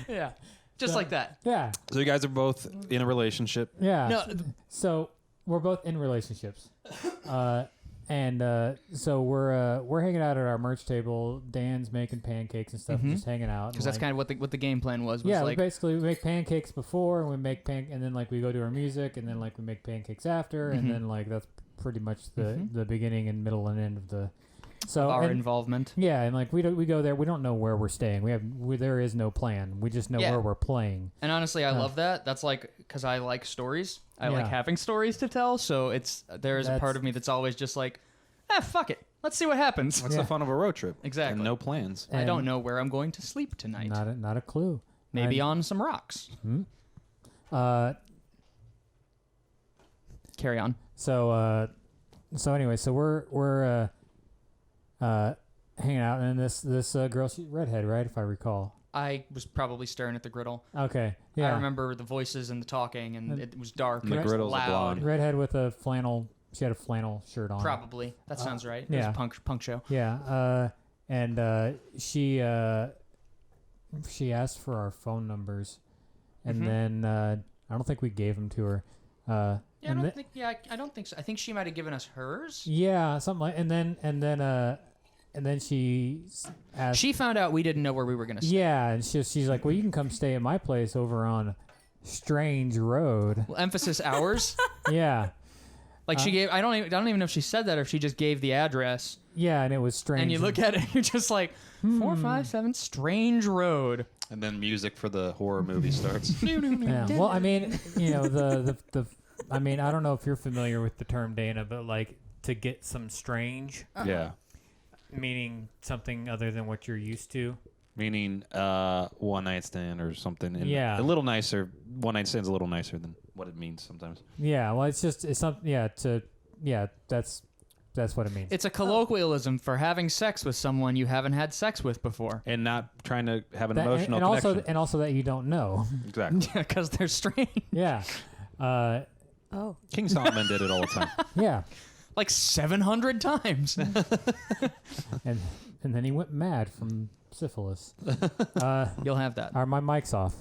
Yeah. Just like that. Yeah. So you guys are both in a relationship. Yeah. No. So we're both in relationships. So we're hanging out at our merch table. Dan's making pancakes and stuff, just hanging out. Because that's kind of what the game plan was. Yeah, like, we make pancakes before, and we make and then like we go to our music, and then like we make pancakes after, and then like that's pretty much the beginning and middle and end of the. So our involvement. Yeah, and like we go there. We don't know where we're staying. There is no plan. We just know where we're playing. And honestly, I love that. That's like because I like stories. I like having stories to tell. So there is a part of me that's always just like, fuck it. Let's see what happens. What's the fun of a road trip? Exactly. And no plans. I don't know where I'm going to sleep tonight. Not a clue. Maybe on some rocks. Carry on. So anyway, so we're hanging out, and this girl, she's redhead, right? If I recall. I was probably staring at the griddle. Okay. Yeah. I remember the voices and the talking, and it was dark. And the griddle's loud. blonde. Redhead with a flannel. She had a flannel shirt on. Probably. That sounds right. Yeah. It was a punk show. Yeah. And she asked for our phone numbers, and then I don't think we gave them to her. I don't think so. I think she might have given us hers. Yeah, something like. And then she asked. She found out we didn't know where we were gonna stay. Yeah, and she's like, well, you can come stay at my place over on Strange Road. Well, emphasis hours. Yeah. Like she gave. I don't even know if she said that or if she just gave the address. Yeah, and it was strange. And you look at it, and you're just like 457 Strange Road. And then music for the horror movie starts. Yeah. Well, I mean, you know, the I mean, I don't know if you're familiar with the term, Dana, but like to get some strange, Yeah. meaning something other than what you're used to. Meaning one night stand or something. And Yeah. A little nicer. One night stand's a little nicer than what it means sometimes. Yeah. Well, it's something. Yeah. That's what it means. It's a colloquialism for having sex with someone you haven't had sex with before. And not trying to have an That- emotional and connection. also that you don't know. Exactly. Yeah, because they're strange. Yeah. Oh. King Solomon did it all the time. Yeah. Like 700 times. And then he went mad from syphilis. You'll have that. Are my mics off?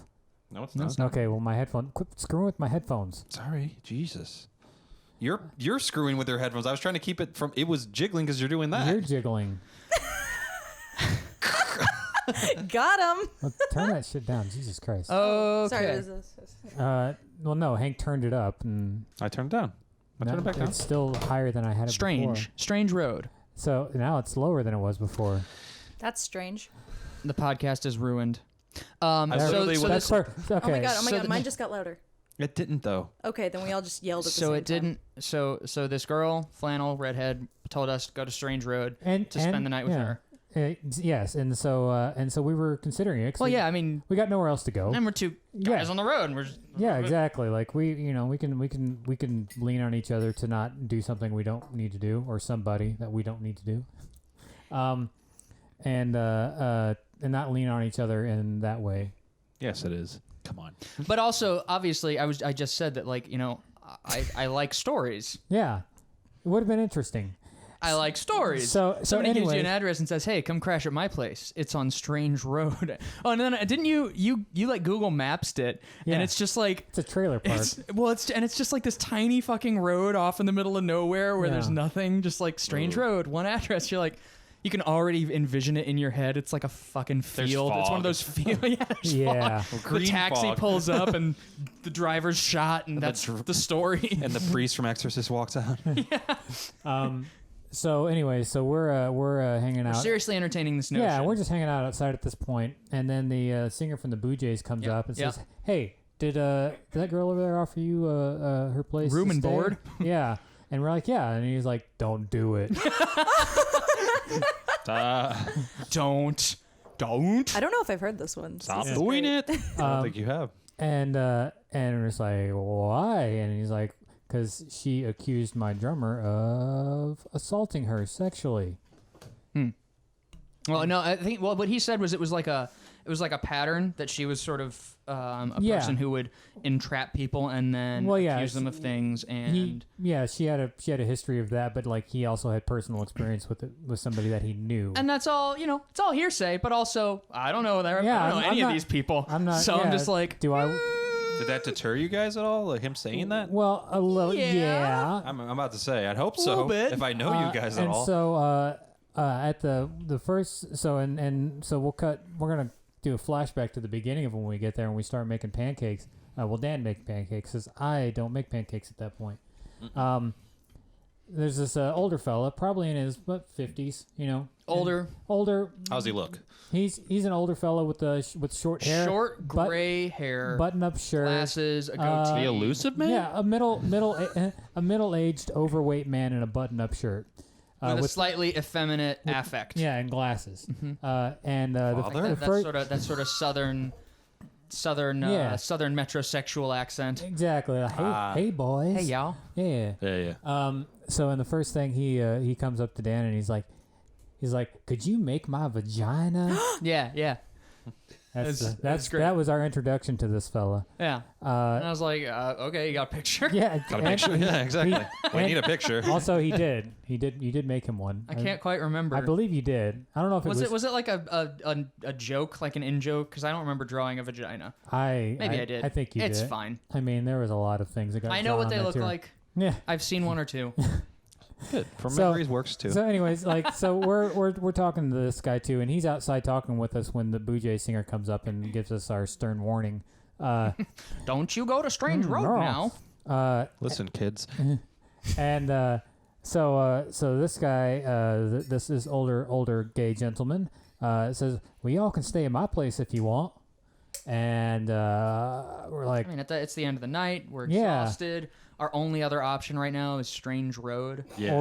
No, it's not. Okay. Well, my headphone. Quit screwing with my headphones. Sorry. Jesus. You're screwing with your headphones. I was trying to keep it from... It was jiggling because you're doing that. You're jiggling. Got him. Well, turn that shit down. Jesus Christ. Okay. Sorry, what is this? Well, no. Hank turned it up, and I turned it down. I turned it back down. it's still higher than I had it Strange. before. Strange Road. So now it's lower than it was before. That's strange. The podcast is ruined. literally was- That's okay. Oh my god! So Mine just got louder. It didn't, though. Okay, then we all just yelled at the So same it didn't. So this girl, flannel, redhead, told us to go to Strange Road to spend the night with her. Yes, and so we were considering it. 'Cause Well, yeah, I mean, we got nowhere else to go. and we're two guys on the road, and we're just, Yeah, exactly. Like we can lean on each other to not do something we don't need to do, or somebody that we don't need to do, and not lean on each other in that way. Yes, it is. Come on. But also, obviously, I just said that, like, you know, I like stories. Yeah, it would have been interesting. I like stories. So Somebody gives you anyways- an address and says, "Hey, come crash at my place. It's on Strange Road." Oh, and then didn't you like Google Maps it? Yeah. And it's just like It's a trailer park. it's just like this tiny fucking road off in the middle of nowhere where there's Yeah. nothing, just like Strange Road, one address. You're like, you can already envision it in your head. It's like a fucking There's field. It's one fog. of those fields. Yeah, there's Yeah. fog. The Green taxi fog. pulls up and the driver's shot, and that's the story. And the priest from Exorcist walks out. So anyway, so we're hanging out. Seriously entertaining this notion. Yeah, we're just hanging out outside at this point, and then the singer from the Boo Jays comes up and says, "Hey, did that girl over there offer you her place? Room to and stay?" board? Yeah, and we're like, "Yeah," and he's like, "Don't do it." Don't. I don't know if I've heard this one. Stop This is doing great. it. I don't think you have. And we're just like, "Why?" And he's like, "Because she accused my drummer of assaulting her sexually." Well, no, I think what he said was it was like a pattern that she was sort of a Yeah. person who would entrap people and then accuse them of things, and She had a history of that, but like he also had personal experience with somebody that he knew. and that's all, you know, it's all hearsay. But also, I don't know Yeah, I don't know I'm any of not- these people. I'm not. So yeah, I'm just like, do I? Did that deter you guys at all? Like him saying that? Well, a little. Yeah. I'm about to say. I'd hope little so. bit. If I know you guys at and all. so at the first so we'll cut. We're gonna do a flashback to the beginning of when we get there and we start making pancakes. Well, Dan makes pancakes because I don't make pancakes at that point. There's this older fella, probably in his 50s. You know, older, How's he look? He's an older fella with short hair, short gray hair, button-up shirt, glasses, a goatee. The elusive man? Yeah, a middle-aged overweight man in a button-up shirt. with a slightly effeminate affect. Yeah, and glasses. And Father? That sort of southern metrosexual accent. exactly. Like, hey boys. Hey y'all. Yeah. Yeah. So in the first thing he comes up to Dan and he's like, could you make my vagina? Yeah. That's great. that was our introduction to this fella. Yeah. And I was like, okay, you got a picture? Yeah. Got a picture? Yeah, exactly. We and- need a picture. Also, you did make him one. I can't quite remember. I believe you did. I don't know if was it like a joke, like an in joke? Because I don't remember drawing a vagina. Maybe I did. I think you did. It's fine. I mean, there was a lot of things that got. I know what they look too. like. Yeah. I've seen one or two. Good. From So- memories works too. So, anyways, we're talking to this guy too, and he's outside talking with us when the Boo Jay singer comes up and gives us our stern warning Don't you go to Strange Road now. Listen, kids. And so this guy, this older gay gentleman, says, "Well, y'all can stay in my place if you want." And we're like, I mean, it's the end of the night. We're exhausted. Our only other option right now is Strange Road. Yeah.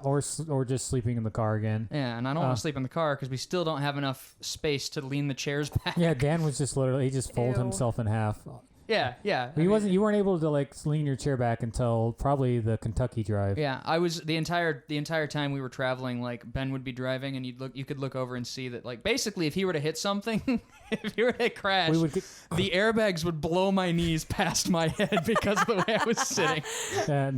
Or just sleeping in the car again. Yeah, and I don't want to sleep in the car because we still don't have enough space to lean the chairs back. Yeah, Dan was just literally he just folded himself in half. Yeah. You weren't able to like lean your chair back until probably the Kentucky drive. Yeah, I was the entire time we were traveling. Like Ben would be driving, and you could look over and see that like basically if he were to hit something, if he were to crash, the airbags would blow my knees past my head because of the way I was sitting.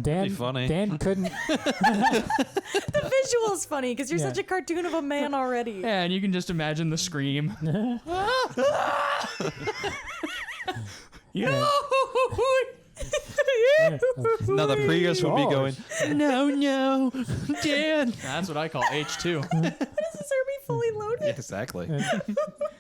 Dan, funny. Dan couldn't. The visual's funny because you're such a cartoon of a man already. Yeah, and you can just imagine the scream. Yeah. Now the Prius would be going, no, Dan. That's what I call H2. Does this be fully loaded? Yeah, exactly.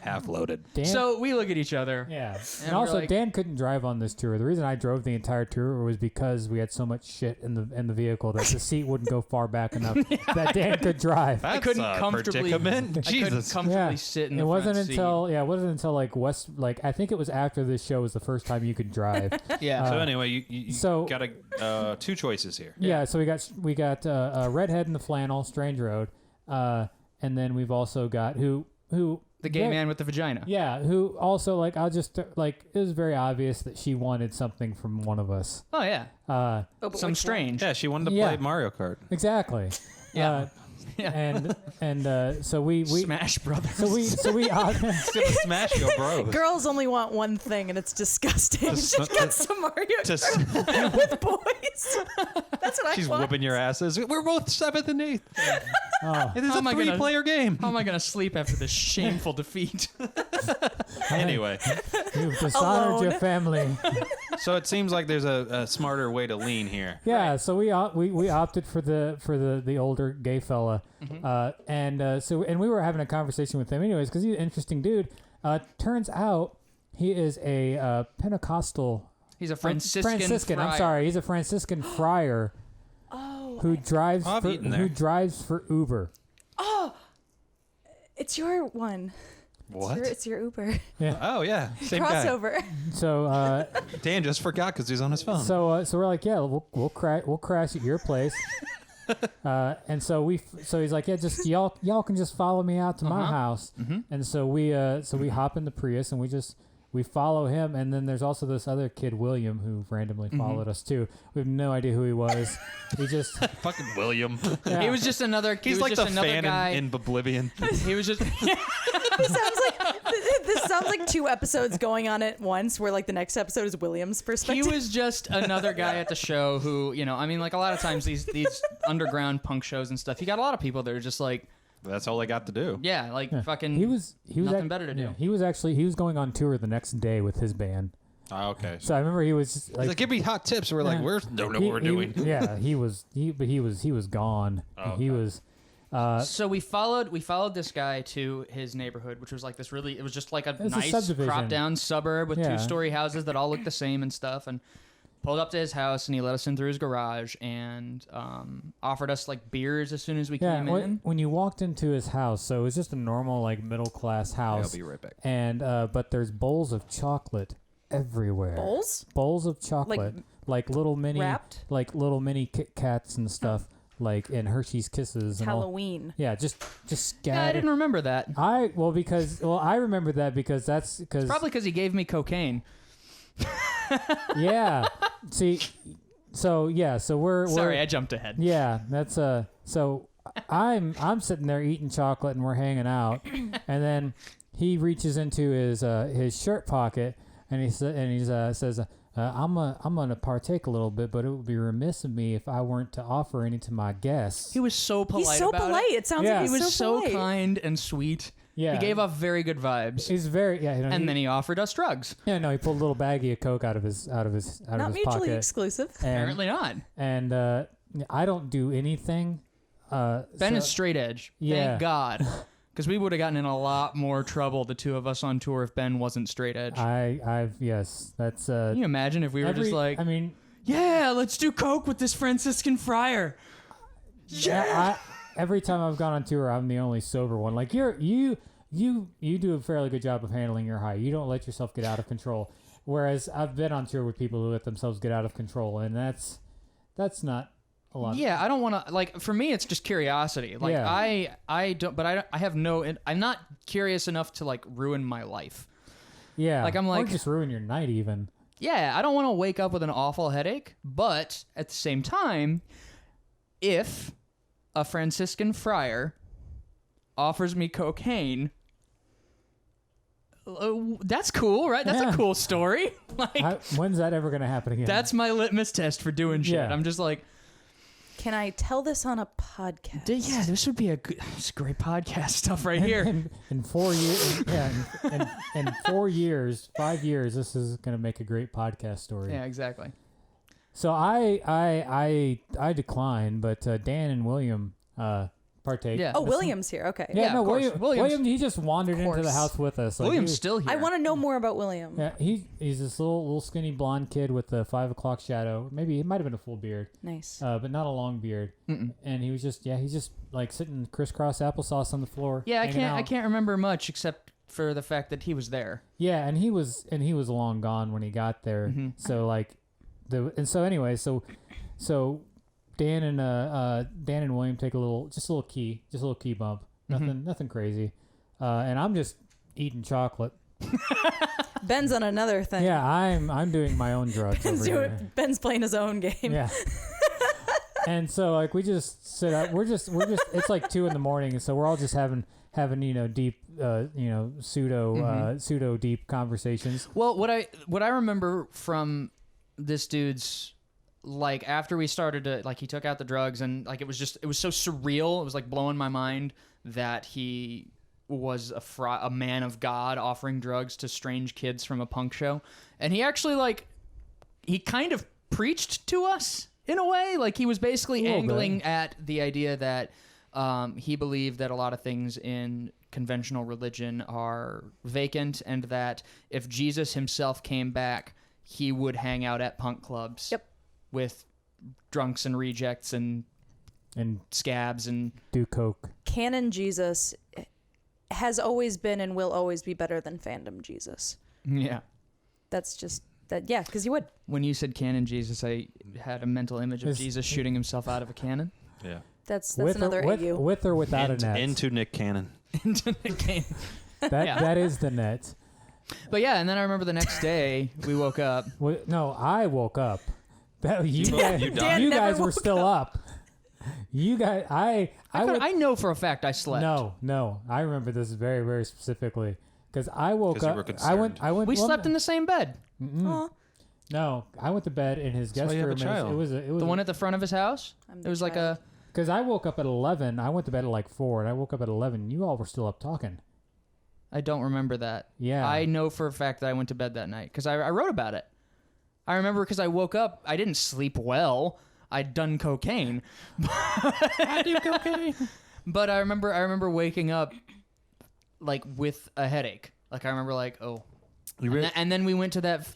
Half loaded. Dan, So we look at each other. yeah. And we're also, like- Dan couldn't drive on this tour. The reason I drove the entire tour was because we had so much shit in the vehicle that the seat wouldn't go far back enough that Dan could drive. That's couldn't a comfortably- predicament. I couldn't Jesus. comfortably sit in the It wasn't front until it wasn't until like I think it was after this show was the first time you could drive. seat. Yeah. So anyway, you so- got two choices here. Yeah, so we got Redhead in the Flannel, Strange Road, and then we've also got who the gay man with the vagina. Yeah, who also like I'll just like it was very obvious that she wanted something from one of us. Oh yeah. But Some which strange. Yeah, she wanted to Yeah. play Mario Kart. Exactly. Yeah. And so we Smash Brothers. so we Smash Go Bros. one? Girls only want one thing, and it's disgusting. Just- Just got some Mario Kart with boys. That's what She's I want. whooping your asses. We're both 7th and 8th. oh, It is How a am I gonna- 3-player game. How am I gonna sleep after this shameful defeat? Anyway, you've dishonored your Alone. family. so it seems like there's a smarter way to lean here. Yeah, so we opted for the older gay fella, and we were having a conversation with him anyways because he's an interesting dude. Turns out he is a Pentecostal. He's a Franciscan. I'm friar. sorry, he's a Franciscan friar. Who drives I've eaten there. who drives for Uber? It's your one. What? It's your Uber. Oh yeah, same guy. Crossover. So Dan just forgot because he's on his phone. so we're like, yeah, we'll crash at your place. And so he's like, yeah, just y'all can just follow me out to my house. And so we hop in the Prius and we follow him. And then there's also this other kid, William, who randomly followed us too. We have no idea who he was. He just Fucking William. yeah. He was just another. He's he was like just the another fan guy. in Oblivion. He was just. This sounds like two episodes going on at once, where like the next episode is William's He perspective. was just another guy at the show who, I mean, like a lot of times these underground punk shows and stuff, you got a lot of people that are just like, That's all they got to do. yeah, like fucking. he was nothing better to do. Yeah, he was going on tour the next day with his band. Oh, okay. So I remember he was He's like, give me hot tips. We're like, Yeah. we don't know what we're doing. Yeah, he was gone. Oh, he okay. was. So we followed this guy to his neighborhood, which was like this really, it was just like a was a nice subdivision. crop down suburb with Yeah. 2-story houses that all look the same and stuff. And pulled up to his house and he let us in through his garage and offered us like beers as soon as we Yeah, came in. when you walked into his house, so it was just a normal like middle class I'll house, be right back. and but there's bowls of chocolate everywhere. Bowls of chocolate, like little mini, wrapped? like little mini Kit Kats and stuff, like and Hershey's Kisses and all. Halloween. Yeah, just scattered. Yeah, I didn't remember that. I remember that because that's because Probably because he gave me cocaine. yeah. See, so we're Sorry, I jumped ahead. yeah, that's so I'm sitting there eating chocolate and we're hanging out, and then he reaches into his shirt pocket and he says, I'm gonna partake a little bit, but it would be remiss of me if I weren't to offer any to my guests. He was so polite. He's so about polite. It. It sounds Yeah. like He he's was so polite. kind and sweet. Yeah, He gave off very good vibes. He's very yeah. And then he offered us drugs. he pulled a little baggie of coke out of his Not mutually pocket. exclusive. Apparently not. And I don't do anything. Ben is straight edge. Yeah. Thank God. Because we would have gotten in a lot more trouble, the two of us on tour, if Ben wasn't straight edge. Yes, that's. Can you imagine if we were just like, yeah, let's do coke with this Franciscan friar. Yeah. Every time I've gone on tour, I'm the only sober one. Like you do a fairly good job of handling your high. You don't let yourself get out of control. Whereas I've been on tour with people who let themselves get out of control, and that's not a lot. Yeah, I don't want to, like, for me, it's just curiosity. Like, yeah. I don't, but I have no, I'm not curious enough to, like, ruin my life. Yeah. Like, I'm like. Or just ruin your night, even. Yeah, I don't want to wake up with an awful headache, but at the same time, if a Franciscan friar offers me cocaine, that's cool, right? That's a cool story. Like, when's that ever going to happen again? That's my litmus test for doing shit. Yeah. I'm just like, can I tell this on a podcast? Yeah, this would be it's great podcast stuff right here. In 4 years, in 4 years, 5 years, this is going to make a great podcast story. Yeah, exactly. So I decline, but Dan and William partake. Yeah. Oh, William's here. Okay. Yeah, no, William, he just wandered into the house with us. Like, William's still here. I want to know more about William. Yeah, he's this little skinny blonde kid with a 5 o'clock shadow. Maybe it might have been a full beard. Nice. But not a long beard. Mm-mm. And he's just like sitting crisscross applesauce on the floor. Yeah, I can't remember much except for the fact that he was there. Yeah, and he was long gone when he got there. Mm-hmm. So like so Dan and William take a little key bump. Nothing crazy. And I'm just eating chocolate. Ben's on another thing. Yeah, I'm doing my own drugs. Ben's playing his own game. Yeah. And so like we just sit up. We're just it's like 2 a.m, and so we're all just having deep pseudo deep conversations. Well, what I remember from this dude's, like, after we started to, like, he took out the drugs, and like it was so surreal. It was like blowing my mind that he was a man of God offering drugs to strange kids from a punk show. And he actually, like, he kind of preached to us in a way. Like, he was basically angling at the idea that he believed that a lot of things in conventional religion are vacant, and that if Jesus himself came back, he would hang out at punk clubs. Yep. With drunks and rejects and scabs and do coke. Canon Jesus has always been and will always be better than fandom Jesus. Yeah. That's just that. Yeah, because you would. When you said canon Jesus, I had a mental image of Jesus shooting himself out of a cannon. Yeah. That's another AU. With or without a net. Into Nick Cannon. Into Nick Cannon. That is the net. But yeah, and then I remember the next day we woke up. No, I woke up. You guys were still up. You guys, I know for a fact I slept. No, I remember this very, very specifically because I woke up. I went. We slept in the same bed. No, I went to bed in his guest room. It was the one at the front of his house. It was like a. Because I woke up at 11. I went to bed at like 4, and I woke up at 11. You all were still up talking. I don't remember that. Yeah, I know for a fact that I went to bed that night because I wrote about it. I remember because I woke up. I didn't sleep well. I'd done cocaine. I do cocaine. But I remember waking up like with a headache. Like I remember like, oh. And then we went to that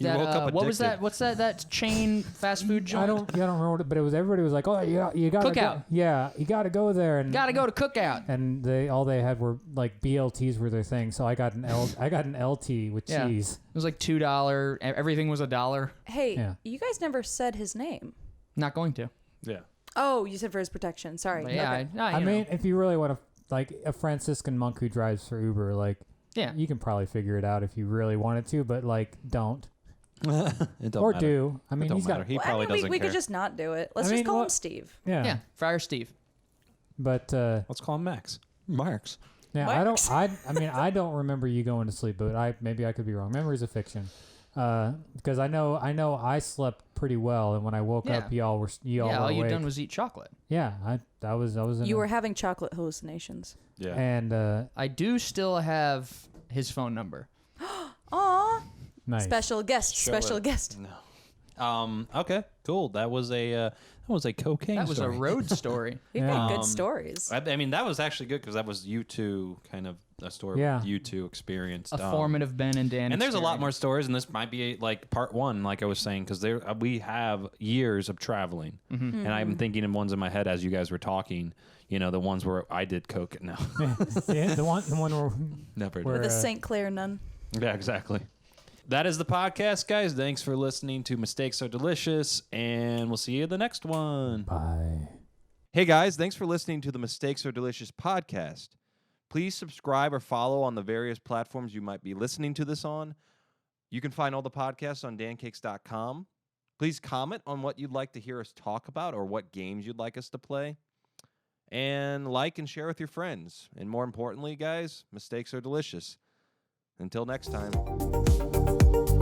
what was that? What's that chain fast food joint? I don't remember, but it was everybody was like, oh, you got to Cookout. You got to go there and got to go to Cookout. And all they had were like BLTs were their thing, so I got an LT with cheese. It was like $2. Everything was $1. Hey, you guys never said his name. Not going to. Yeah. Oh, you said for his protection. Sorry. But yeah. Okay. I mean, if you really want to, like a Franciscan monk who drives for Uber, like. Yeah, you can probably figure it out if you really wanted to, but like, don't. It don't or matter. Do. I mean, he's got. He probably doesn't we care. could just not do it. Let's just call him Steve. Yeah, Friar Steve. But let's call him Max. Marks. Yeah, Marks. I don't remember you going to sleep, but maybe I could be wrong. Memory's a fiction. Because I know I slept pretty well, and when I woke up, y'all were all awake. you'd done was eat chocolate. Yeah, I was. You were having chocolate hallucinations. Yeah, and I do still have his phone number. Aw, nice. special guest. No. Okay, cool. That was a cocaine. That was story. a road story. We've Yeah. got good stories. I mean, that was actually good because that was you two kind of a story you two experienced. A formative Ben and Dan. And there's a lot experience. more stories, and this might be like part one, like I was saying, because we have years of traveling, and I'm thinking of ones in my head as you guys were talking. You know, the ones where I did coke. No, Yeah, the one where never. Where- With a St. Clair nun. Yeah, exactly. That is the podcast, guys. Thanks for listening to Mistakes Are Delicious, and we'll see you in the next one. Bye. Hey, guys. Thanks for listening to the Mistakes Are Delicious podcast. Please subscribe or follow on the various platforms you might be listening to this on. You can find all the podcasts on dancakes.com. Please comment on what you'd like to hear us talk about or what games you'd like us to play. And like and share with your friends. And more importantly, guys, mistakes are delicious. Until next time.